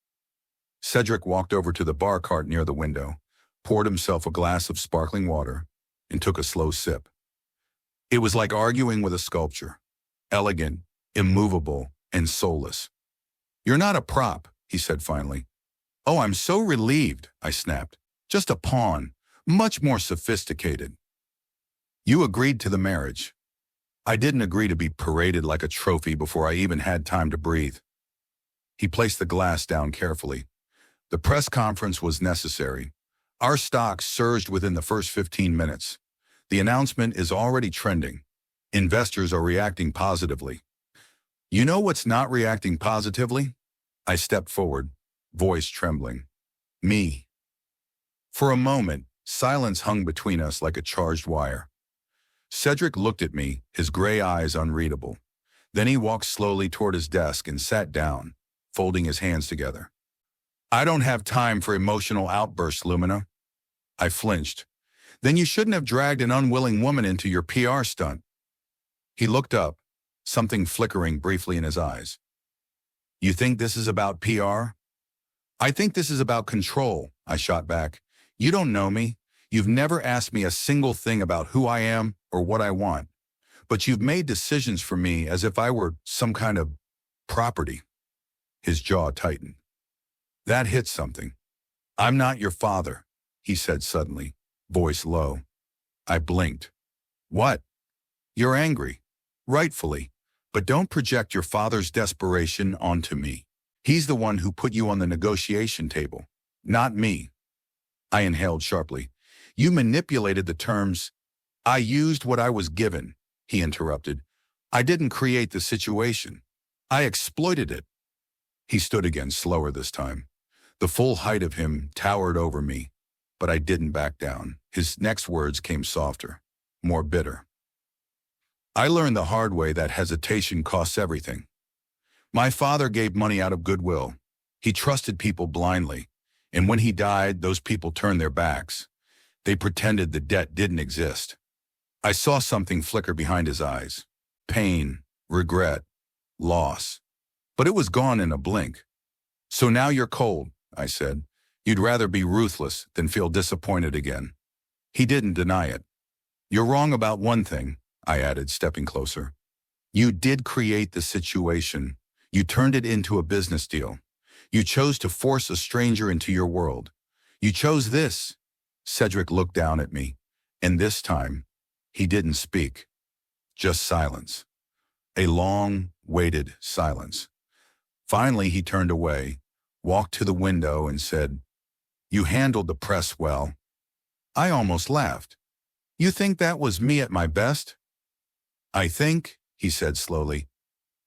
Cedric walked over to the bar cart near the window, poured himself a glass of sparkling water, and took a slow sip. It was like arguing with a sculpture, elegant, immovable, and soulless. "You're not a prop," he said finally. "Oh, I'm so relieved," I snapped. "Just a pawn, much more sophisticated." "You agreed to the marriage." "I didn't agree to be paraded like a trophy before I even had time to breathe." He placed the glass down carefully. "The press conference was necessary. Our stocks surged within the first 15 minutes. The announcement is already trending. Investors are reacting positively." "You know what's not reacting positively?" I stepped forward, voice trembling. "Me." For a moment, silence hung between us like a charged wire. Cedric looked at me, his gray eyes unreadable. Then he walked slowly toward his desk and sat down, folding his hands together. "I don't have time for emotional outbursts, Lumina." I flinched. "Then you shouldn't have dragged an unwilling woman into your PR stunt." He looked up, something flickering briefly in his eyes. "You think this is about PR?" "I think this is about control," I shot back. "You don't know me. You've never asked me a single thing about who I am or what I want. But you've made decisions for me as if I were some kind of property." His jaw tightened. That hit something. "I'm not your father," he said suddenly, voice low. I blinked. "What?" "You're angry. Rightfully. But don't project your father's desperation onto me. He's the one who put you on the negotiation table, not me." I inhaled sharply. "You manipulated the terms." "I used what I was given," he interrupted. "I didn't create the situation. I exploited it." He stood again, slower this time. The full height of him towered over me, but I didn't back down. His next words came softer, more bitter. "I learned the hard way that hesitation costs everything. My father gave money out of goodwill. He trusted people blindly, and when he died, those people turned their backs. They pretended the debt didn't exist." I saw something flicker behind his eyes. Pain, regret, loss. But it was gone in a blink. "So now you're cold," I said. "You'd rather be ruthless than feel disappointed again." He didn't deny it. "You're wrong about one thing," I added, stepping closer. "You did create the situation. You turned it into a business deal. You chose to force a stranger into your world. You chose this." Cedric looked down at me, and this time, he didn't speak. Just silence. A long, weighted silence. Finally, he turned away, walked to the window, and said, "You handled the press well." I almost laughed. "You think that was me at my best?" "I think," he said slowly,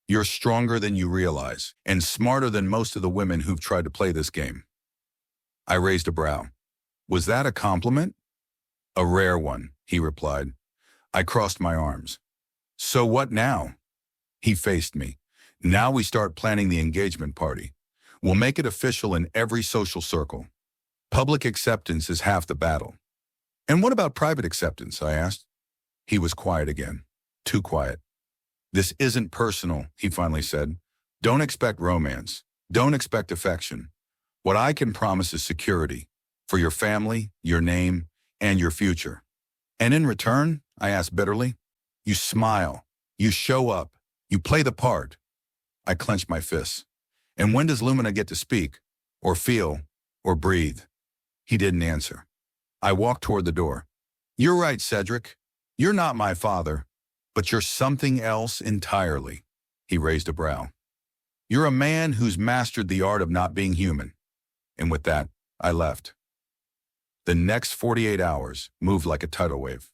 "you're stronger than you realize, and smarter than most of the women who've tried to play this game." I raised a brow. "Was that a compliment?" "A rare one," he replied. I crossed my arms. "So what now?" He faced me. "Now we start planning the engagement party. We'll make it official in every social circle. Public acceptance is half the battle. And what about private acceptance? I asked. He was quiet again. Too quiet. This isn't personal, he finally said. Don't expect romance. Don't expect affection. What I can promise is security. For your family, your name, and your future. And in return, I asked bitterly, you smile. You show up. You play the part. I clenched my fists. And when does Lumina get to speak? Or feel? Or breathe? He didn't answer. I walked toward the door. You're right, Cedric. You're not my father, but you're something else entirely. He raised a brow. You're a man who's mastered the art of not being human. And with that, I left. The next 48 hours moved like a tidal wave.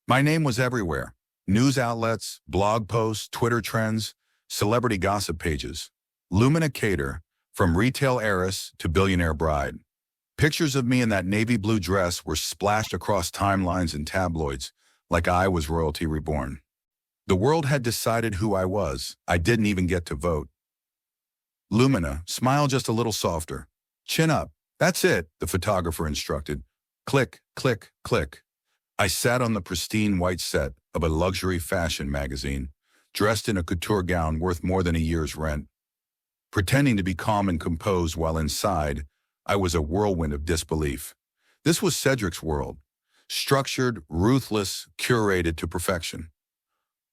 My name was everywhere. News outlets, blog posts, Twitter trends, celebrity gossip pages. Lumina Cater, from retail heiress to billionaire bride. Pictures of me in that navy blue dress were splashed across timelines and tabloids like I was royalty reborn. The world had decided who I was. I didn't even get to vote. Lumina, smile just a little softer. Chin up. That's it, the photographer instructed. Click, click, click. I sat on the pristine white set of a luxury fashion magazine, dressed in a couture gown worth more than a year's rent. Pretending to be calm and composed while inside, I was a whirlwind of disbelief. This was Cedric's world. Structured, ruthless, curated to perfection.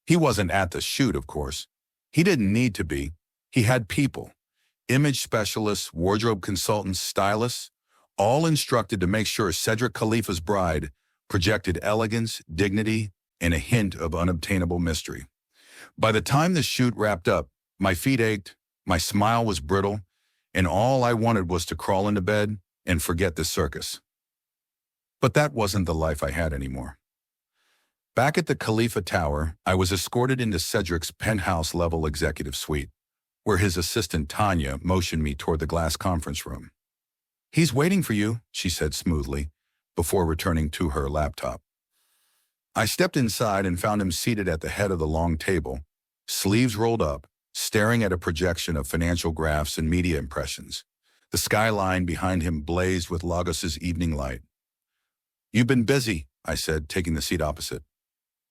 He wasn't at the shoot, of course. He didn't need to be. He had people. Image specialists, wardrobe consultants, stylists, all instructed to make sure Cedric Khalifa's bride projected elegance, dignity, and a hint of unobtainable mystery. By the time the shoot wrapped up, my feet ached, my smile was brittle, and all I wanted was to crawl into bed and forget the circus. But that wasn't the life I had anymore. Back at the Khalifa Tower, I was escorted into Cedric's penthouse-level executive suite, where his assistant Tanya motioned me toward the glass conference room. He's waiting for you, she said smoothly, before returning to her laptop. I stepped inside and found him seated at the head of the long table, sleeves rolled up, staring at a projection of financial graphs and media impressions. The skyline behind him blazed with Lagos's evening light. You've been busy, I said, taking the seat opposite.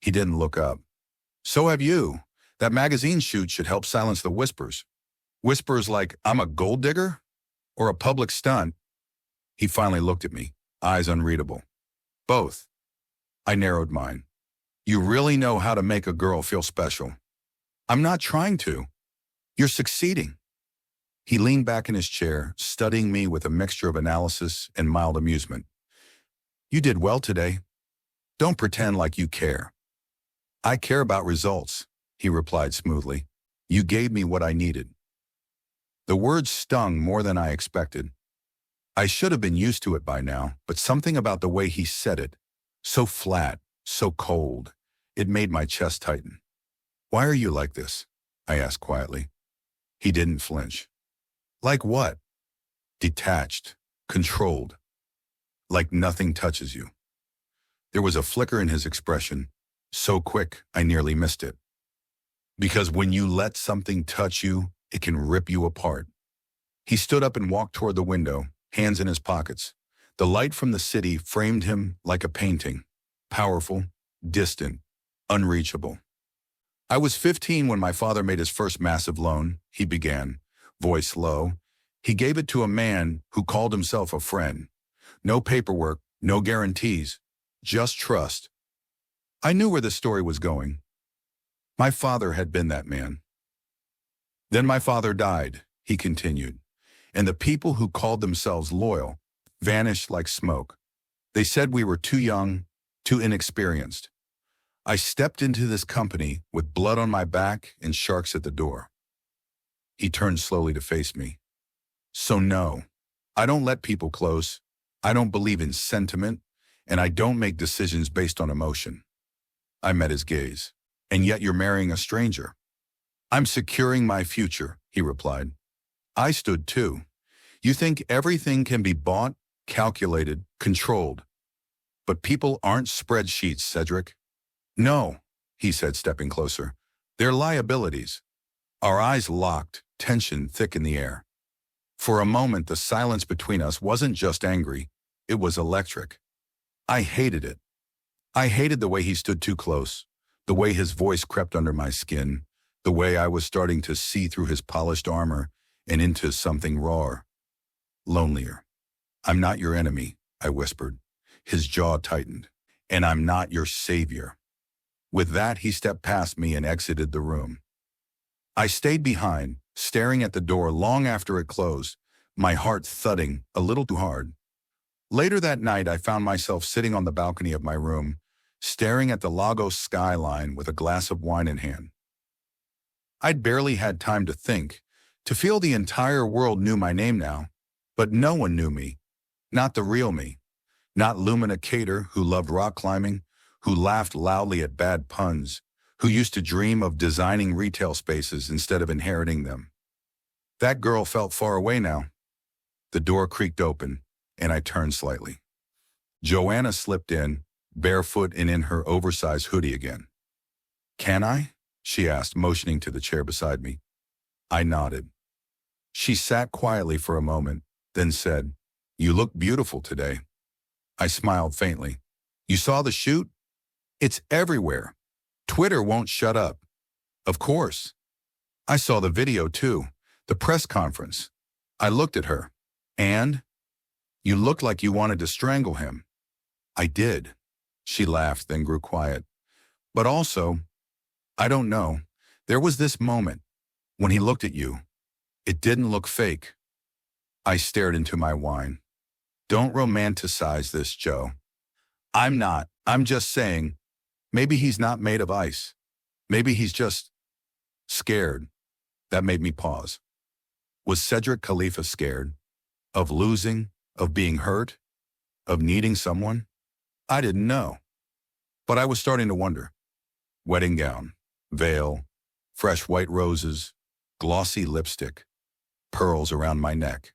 He didn't look up. So have you. That magazine shoot should help silence the whispers. Whispers like, I'm a gold digger? Or a public stunt? He finally looked at me, eyes unreadable. Both. I narrowed mine. You really know how to make a girl feel special. I'm not trying to. You're succeeding. He leaned back in his chair, studying me with a mixture of analysis and mild amusement. You did well today. Don't pretend like you care. I care about results, he replied smoothly. You gave me what I needed. The words stung more than I expected. I should have been used to it by now, but something about the way he said it, so flat, so cold, it made my chest tighten. Why are you like this? I asked quietly. He didn't flinch. Like what? Detached, controlled, like nothing touches you. There was a flicker in his expression, so quick I nearly missed it. Because when you let something touch you, it can rip you apart. He stood up and walked toward the window, hands in his pockets. The light from the city framed him like a painting, powerful, distant, unreachable. I was 15 when my father made his first massive loan, he began, voice low. He gave it to a man who called himself a friend. No paperwork, no guarantees, just trust. I knew where the story was going. My father had been that man. Then my father died, he continued, and the people who called themselves loyal vanished like smoke. They said we were too young, too inexperienced. I stepped into this company with blood on my back and sharks at the door. He turned slowly to face me. So no, I don't let people close. I don't believe in sentiment, and I don't make decisions based on emotion. I met his gaze. And yet you're marrying a stranger. I'm securing my future, he replied. I stood too. You think everything can be bought, calculated, controlled. But people aren't spreadsheets, Cedric. No, he said, stepping closer. They're liabilities. Our eyes locked, tension thick in the air. For a moment, the silence between us wasn't just angry, it was electric. I hated it. I hated the way he stood too close, the way his voice crept under my skin, the way I was starting to see through his polished armor and into something rawer, lonelier. "I'm not your enemy," I whispered. His jaw tightened. "And I'm not your savior." With that, he stepped past me and exited the room. I stayed behind, staring at the door long after it closed, my heart thudding a little too hard. Later that night, I found myself sitting on the balcony of my room, staring at the Lagos skyline with a glass of wine in hand. I'd barely had time to think, to feel the entire world knew my name now, but no one knew me, not the real me. Not Lumina Cater, who loved rock climbing, who laughed loudly at bad puns, who used to dream of designing retail spaces instead of inheriting them. That girl felt far away now. The door creaked open, and I turned slightly. Joanna slipped in, barefoot and in her oversized hoodie again. "Can I?" she asked, motioning to the chair beside me. I nodded. She sat quietly for a moment, then said, "You look beautiful today." I smiled faintly. "You saw the shoot? It's everywhere. Twitter won't shut up." "Of course." "I saw the video too, the press conference." I looked at her. "And?" "You looked like you wanted to strangle him." "I did." She laughed, then grew quiet. "But also, I don't know, there was this moment, when he looked at you. It didn't look fake." I stared into my wine. "Don't romanticize this, Joe." "I'm not. I'm just saying, maybe he's not made of ice. Maybe he's just scared." That made me pause. Was Cedric Khalifa scared? Of losing? Of being hurt? Of needing someone? I didn't know. But I was starting to wonder. Wedding gown, veil, fresh white roses, glossy lipstick, pearls around my neck.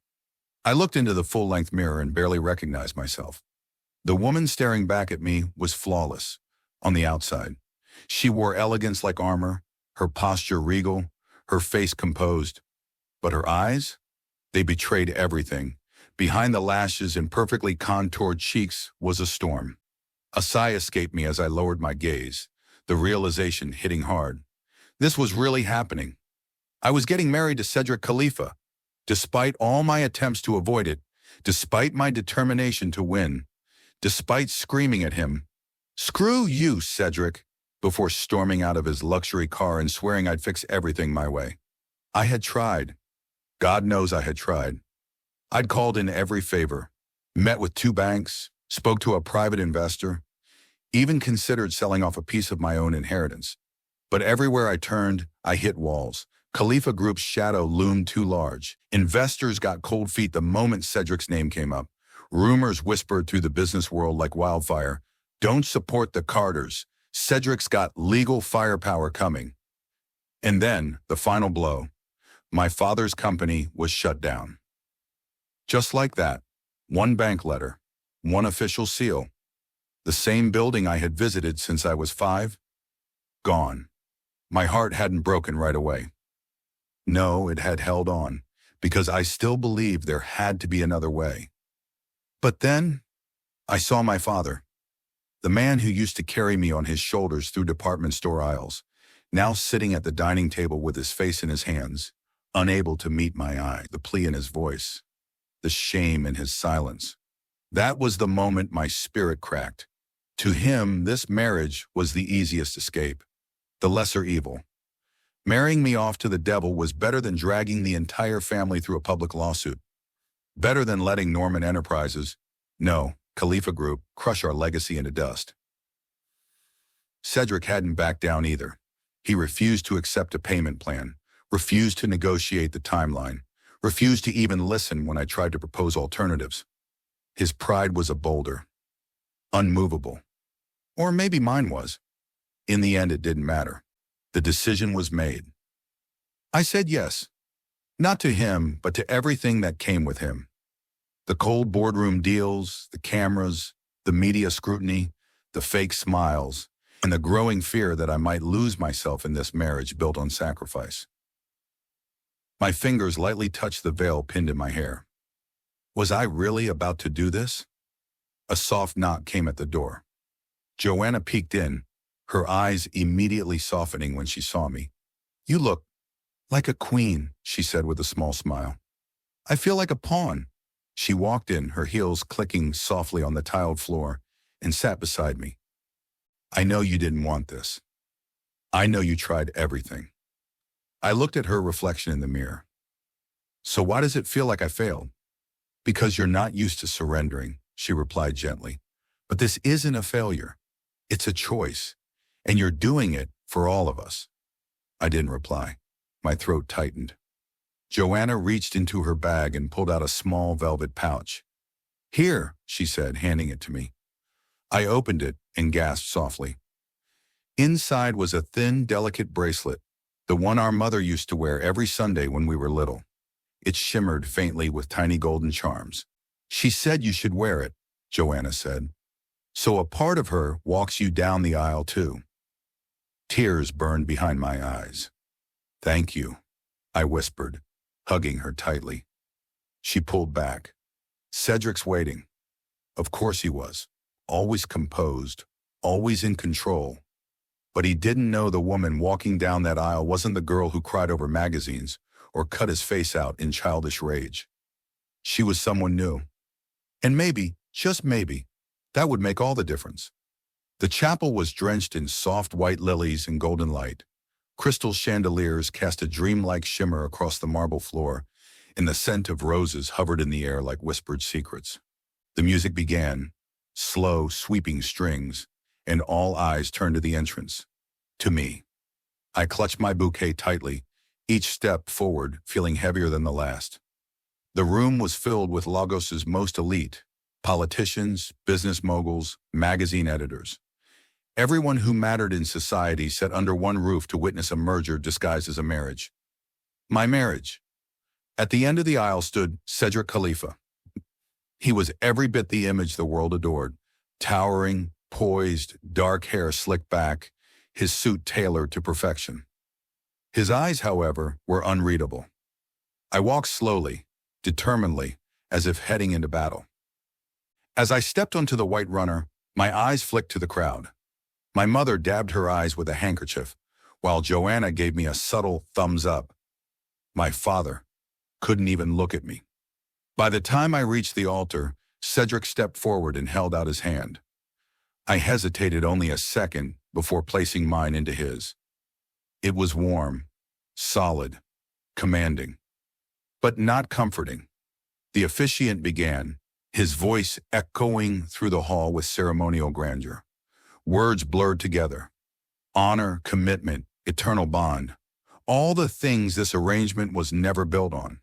I looked into the full-length mirror and barely recognized myself. The woman staring back at me was flawless, on the outside. She wore elegance like armor, her posture regal, her face composed. But her eyes? They betrayed everything. Behind the lashes and perfectly contoured cheeks was a storm. A sigh escaped me as I lowered my gaze, the realization hitting hard. This was really happening. I was getting married to Cedric Khalifa. Despite all my attempts to avoid it, despite my determination to win, despite screaming at him, "Screw you, Cedric," before storming out of his luxury car and swearing I'd fix everything my way. I had tried. God knows I had tried. I'd called in every favor, met with 2 banks, spoke to a private investor, even considered selling off a piece of my own inheritance. But everywhere I turned, I hit walls. Khalifa Group's shadow loomed too large. Investors got cold feet the moment Cedric's name came up. Rumors whispered through the business world like wildfire. "Don't support the Carters. Cedric's got legal firepower coming." And then, the final blow. My father's company was shut down. Just like that. One bank letter. One official seal. The same building I had visited since I was 5. Gone. My heart hadn't broken right away. No, it had held on, because I still believed there had to be another way. But then, I saw my father, the man who used to carry me on his shoulders through department store aisles, now sitting at the dining table with his face in his hands, unable to meet my eye, the plea in his voice, the shame in his silence. That was the moment my spirit cracked. To him, this marriage was the easiest escape, the lesser evil. Marrying me off to the devil was better than dragging the entire family through a public lawsuit. Better than letting Norman Enterprises, no, Khalifa Group, crush our legacy into dust. Cedric hadn't backed down either. He refused to accept a payment plan, refused to negotiate the timeline, refused to even listen when I tried to propose alternatives. His pride was a boulder, unmovable. Or maybe mine was. In the end, it didn't matter. The decision was made. I said yes, not to him, but to everything that came with him. The cold boardroom deals, the cameras, the media scrutiny, the fake smiles, and the growing fear that I might lose myself in this marriage built on sacrifice. My fingers lightly touched the veil pinned in my hair. Was I really about to do this? A soft knock came at the door. Joanna peeked in, her eyes immediately softening when she saw me. "You look like a queen," she said with a small smile. "I feel like a pawn." She walked in, her heels clicking softly on the tiled floor, and sat beside me. "I know you didn't want this. I know you tried everything." I looked at her reflection in the mirror. "So why does it feel like I failed?" "Because you're not used to surrendering," she replied gently. "But this isn't a failure. It's a choice, and you're doing it for all of us." I didn't reply. My throat tightened. Joanna reached into her bag and pulled out a small velvet pouch. "Here," she said, handing it to me. I opened it and gasped softly. Inside was a thin, delicate bracelet, the one our mother used to wear every Sunday when we were little. It shimmered faintly with tiny golden charms. "She said you should wear it," Joanna said. "So a part of her walks you down the aisle too." Tears burned behind my eyes. "Thank you," I whispered, hugging her tightly. She pulled back. "Cedric's waiting." Of course he was. Always composed, always in control. But he didn't know the woman walking down that aisle wasn't the girl who cried over magazines or cut his face out in childish rage. She was someone new. And maybe, just maybe, that would make all the difference. The chapel was drenched in soft white lilies and golden light. Crystal chandeliers cast a dreamlike shimmer across the marble floor, and the scent of roses hovered in the air like whispered secrets. The music began, slow, sweeping strings, and all eyes turned to the entrance, to me. I clutched my bouquet tightly, each step forward feeling heavier than the last. The room was filled with Lagos's most elite, politicians, business moguls, magazine editors. Everyone who mattered in society sat under one roof to witness a merger disguised as a marriage. My marriage. At the end of the aisle stood Cedric Khalifa. He was every bit the image the world adored, towering, poised, dark hair slicked back, his suit tailored to perfection. His eyes, however, were unreadable. I walked slowly, determinedly, as if heading into battle. As I stepped onto the white runner, my eyes flicked to the crowd. My mother dabbed her eyes with a handkerchief, while Joanna gave me a subtle thumbs up. My father couldn't even look at me. By the time I reached the altar, Cedric stepped forward and held out his hand. I hesitated only a second before placing mine into his. It was warm, solid, commanding, but not comforting. The officiant began, his voice echoing through the hall with ceremonial grandeur. Words blurred together. Honor, commitment, eternal bond. All the things this arrangement was never built on.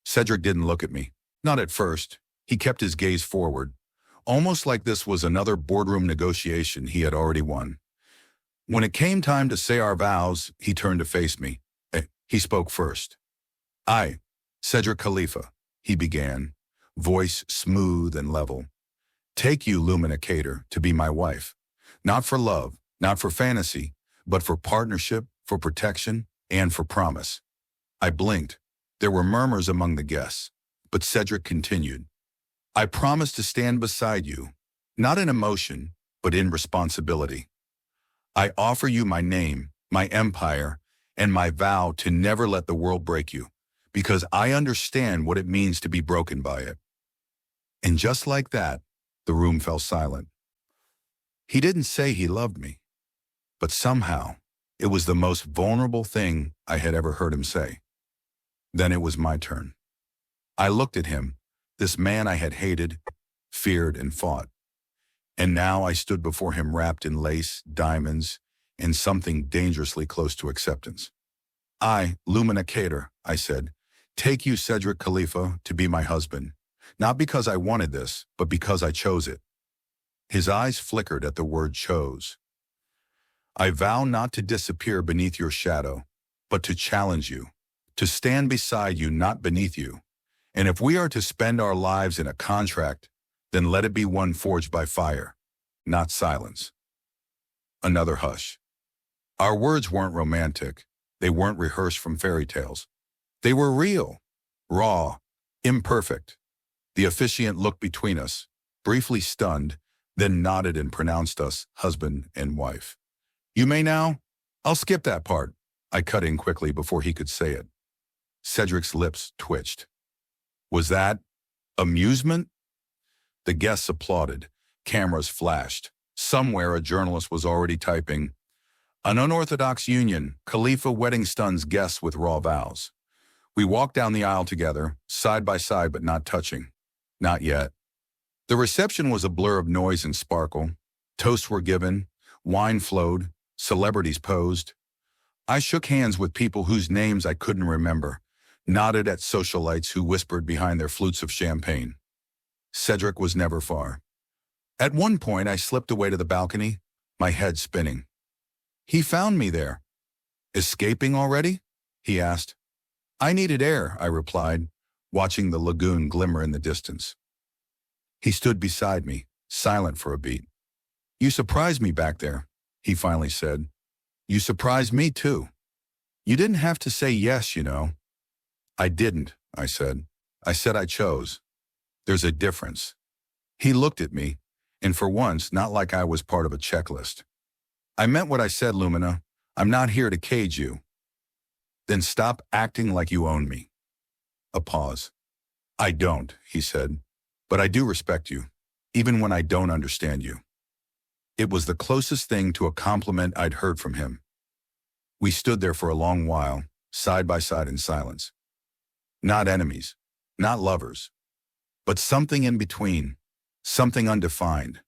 Cedric didn't look at me. Not at first. He kept his gaze forward, almost like this was another boardroom negotiation he had already won. When it came time to say our vows, he turned to face me. He spoke first. "I, Cedric Khalifa," he began, voice smooth and level, "take you, Lumina Cater, to be my wife. Not for love, not for fantasy, but for partnership, for protection, and for promise." I blinked. There were murmurs among the guests, but Cedric continued. "I promise to stand beside you, not in emotion, but in responsibility. I offer you my name, my empire, and my vow to never let the world break you, because I understand what it means to be broken by it." And just like that, the room fell silent. He didn't say he loved me, but somehow it was the most vulnerable thing I had ever heard him say. Then it was my turn. I looked at him, this man I had hated, feared, and fought. And now I stood before him wrapped in lace, diamonds, and something dangerously close to acceptance. "I, Lumina Cater," I said, "take you, Cedric Khalifa, to be my husband, not because I wanted this, but because I chose it." His eyes flickered at the word chose. "I vow not to disappear beneath your shadow, but to challenge you, to stand beside you, not beneath you. And if we are to spend our lives in a contract, then let it be one forged by fire, not silence." Another hush. Our words weren't romantic. They weren't rehearsed from fairy tales. They were real, raw, imperfect. The officiant looked between us, briefly stunned, then nodded and pronounced us husband and wife. You may now? I'll skip that part. I cut in quickly before he could say it. Cedric's lips twitched. Was that amusement? The guests applauded. Cameras flashed. Somewhere a journalist was already typing, "An unorthodox union, Khalifa wedding stuns guests with raw vows." We walked down the aisle together, side by side but not touching. Not yet. The reception was a blur of noise and sparkle. Toasts were given, wine flowed, celebrities posed. I shook hands with people whose names I couldn't remember, nodded at socialites who whispered behind their flutes of champagne. Cedric was never far. At one point, I slipped away to the balcony, my head spinning. He found me there. Escaping already? He asked. I needed air, I replied, watching the lagoon glimmer in the distance. He stood beside me, silent for a beat. You surprised me back there, he finally said. You surprised me too. You didn't have to say yes, you know. I didn't, I said. I said I chose. There's a difference. He looked at me, and for once, not like I was part of a checklist. I meant what I said, Lumina. I'm not here to cage you. Then stop acting like you own me. A pause. I don't, he said, but I do respect you, even when I don't understand you. It was the closest thing to a compliment I'd heard from him. We stood there for a long while, side by side in silence. Not enemies, not lovers, but something in between, something undefined,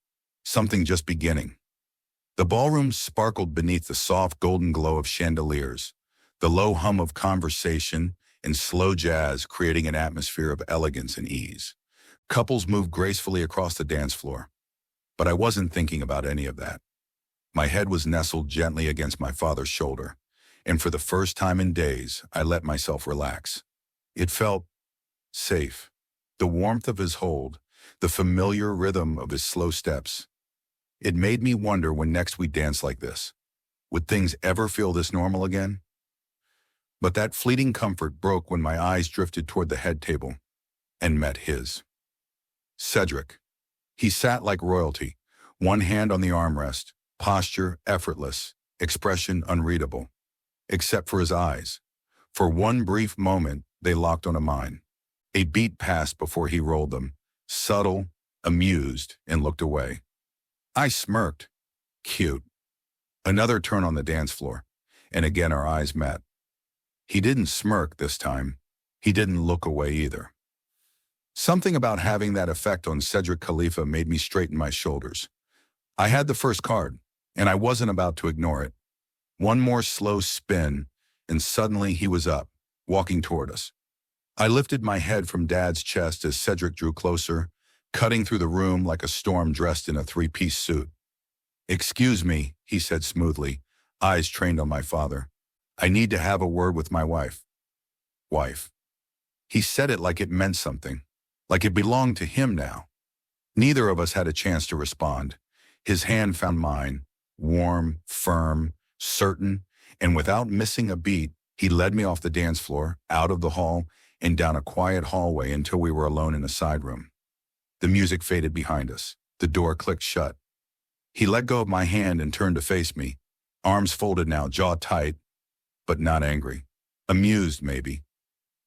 something just beginning. The ballroom sparkled beneath the soft golden glow of chandeliers, the low hum of conversation and slow jazz creating an atmosphere of elegance and ease. Couples moved gracefully across the dance floor, but I wasn't thinking about any of that. My head was nestled gently against my father's shoulder, and for the first time in days, I let myself relax. It felt safe. The warmth of his hold, the familiar rhythm of his slow steps. It made me wonder when next we dance like this. Would things ever feel this normal again? But that fleeting comfort broke when my eyes drifted toward the head table and met his. Cedric. He sat like royalty, one hand on the armrest, posture effortless, expression unreadable, except for his eyes. For one brief moment, they locked onto mine. A beat passed before he rolled them, subtle, amused, and looked away. I smirked. Cute. Another turn on the dance floor, and again our eyes met. He didn't smirk this time. He didn't look away either. Something about having that effect on Cedric Khalifa made me straighten my shoulders. I had the first card, and I wasn't about to ignore it. One more slow spin, and suddenly he was up, walking toward us. I lifted my head from Dad's chest as Cedric drew closer, cutting through the room like a storm dressed in a three-piece suit. Excuse me, he said smoothly, eyes trained on my father. I need to have a word with my wife. Wife. He said it like it meant something, like it belonged to him now. Neither of us had a chance to respond. His hand found mine, warm, firm, certain, and without missing a beat, he led me off the dance floor, out of the hall, and down a quiet hallway until we were alone in a side room. The music faded behind us. The door clicked shut. He let go of my hand and turned to face me, arms folded now, jaw tight, but not angry. Amused, maybe.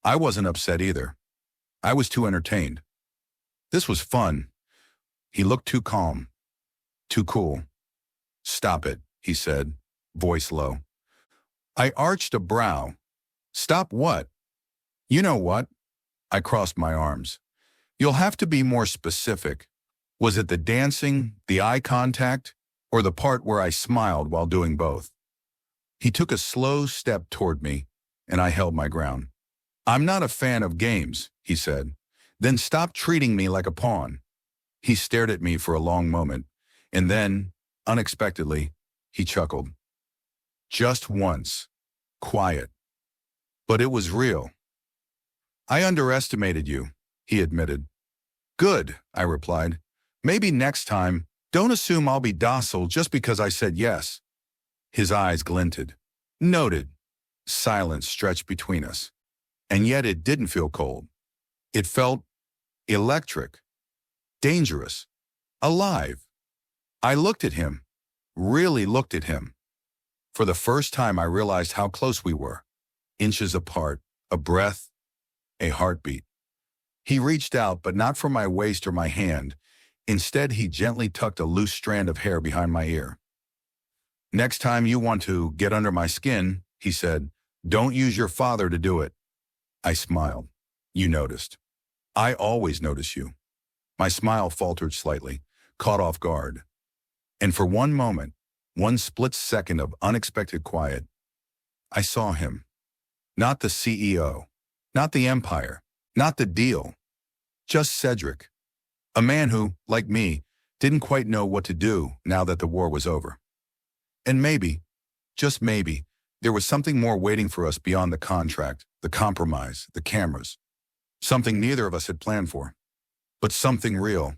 I wasn't upset either. I was too entertained. This was fun. He looked too calm, too cool. Stop it, he said, voice low. I arched a brow. Stop what? You know what? I crossed my arms. You'll have to be more specific. Was it the dancing, the eye contact, or the part where I smiled while doing both? He took a slow step toward me, and I held my ground. I'm not a fan of games, he said. Then stop treating me like a pawn. He stared at me for a long moment, and then, unexpectedly, he chuckled. Just once. Quiet. But it was real. I underestimated you, he admitted. Good, I replied. Maybe next time, don't assume I'll be docile just because I said yes. His eyes glinted. Noted. Silence stretched between us. And yet it didn't feel cold. It felt electric, dangerous, alive. I looked at him, really looked at him. For the first time, I realized how close we were. Inches apart, a breath, a heartbeat. He reached out, but not for my waist or my hand. Instead, he gently tucked a loose strand of hair behind my ear. "Next time you want to get under my skin," he said, "don't use your father to do it." I smiled. "You noticed." "I always notice you." My smile faltered slightly, caught off guard. And for one moment, one split second of unexpected quiet, I saw him. Not the CEO, not the empire, not the deal. Just Cedric. A man who, like me, didn't quite know what to do now that the war was over. And maybe, just maybe, there was something more waiting for us beyond the contract, the compromise, the cameras. Something neither of us had planned for. But something real.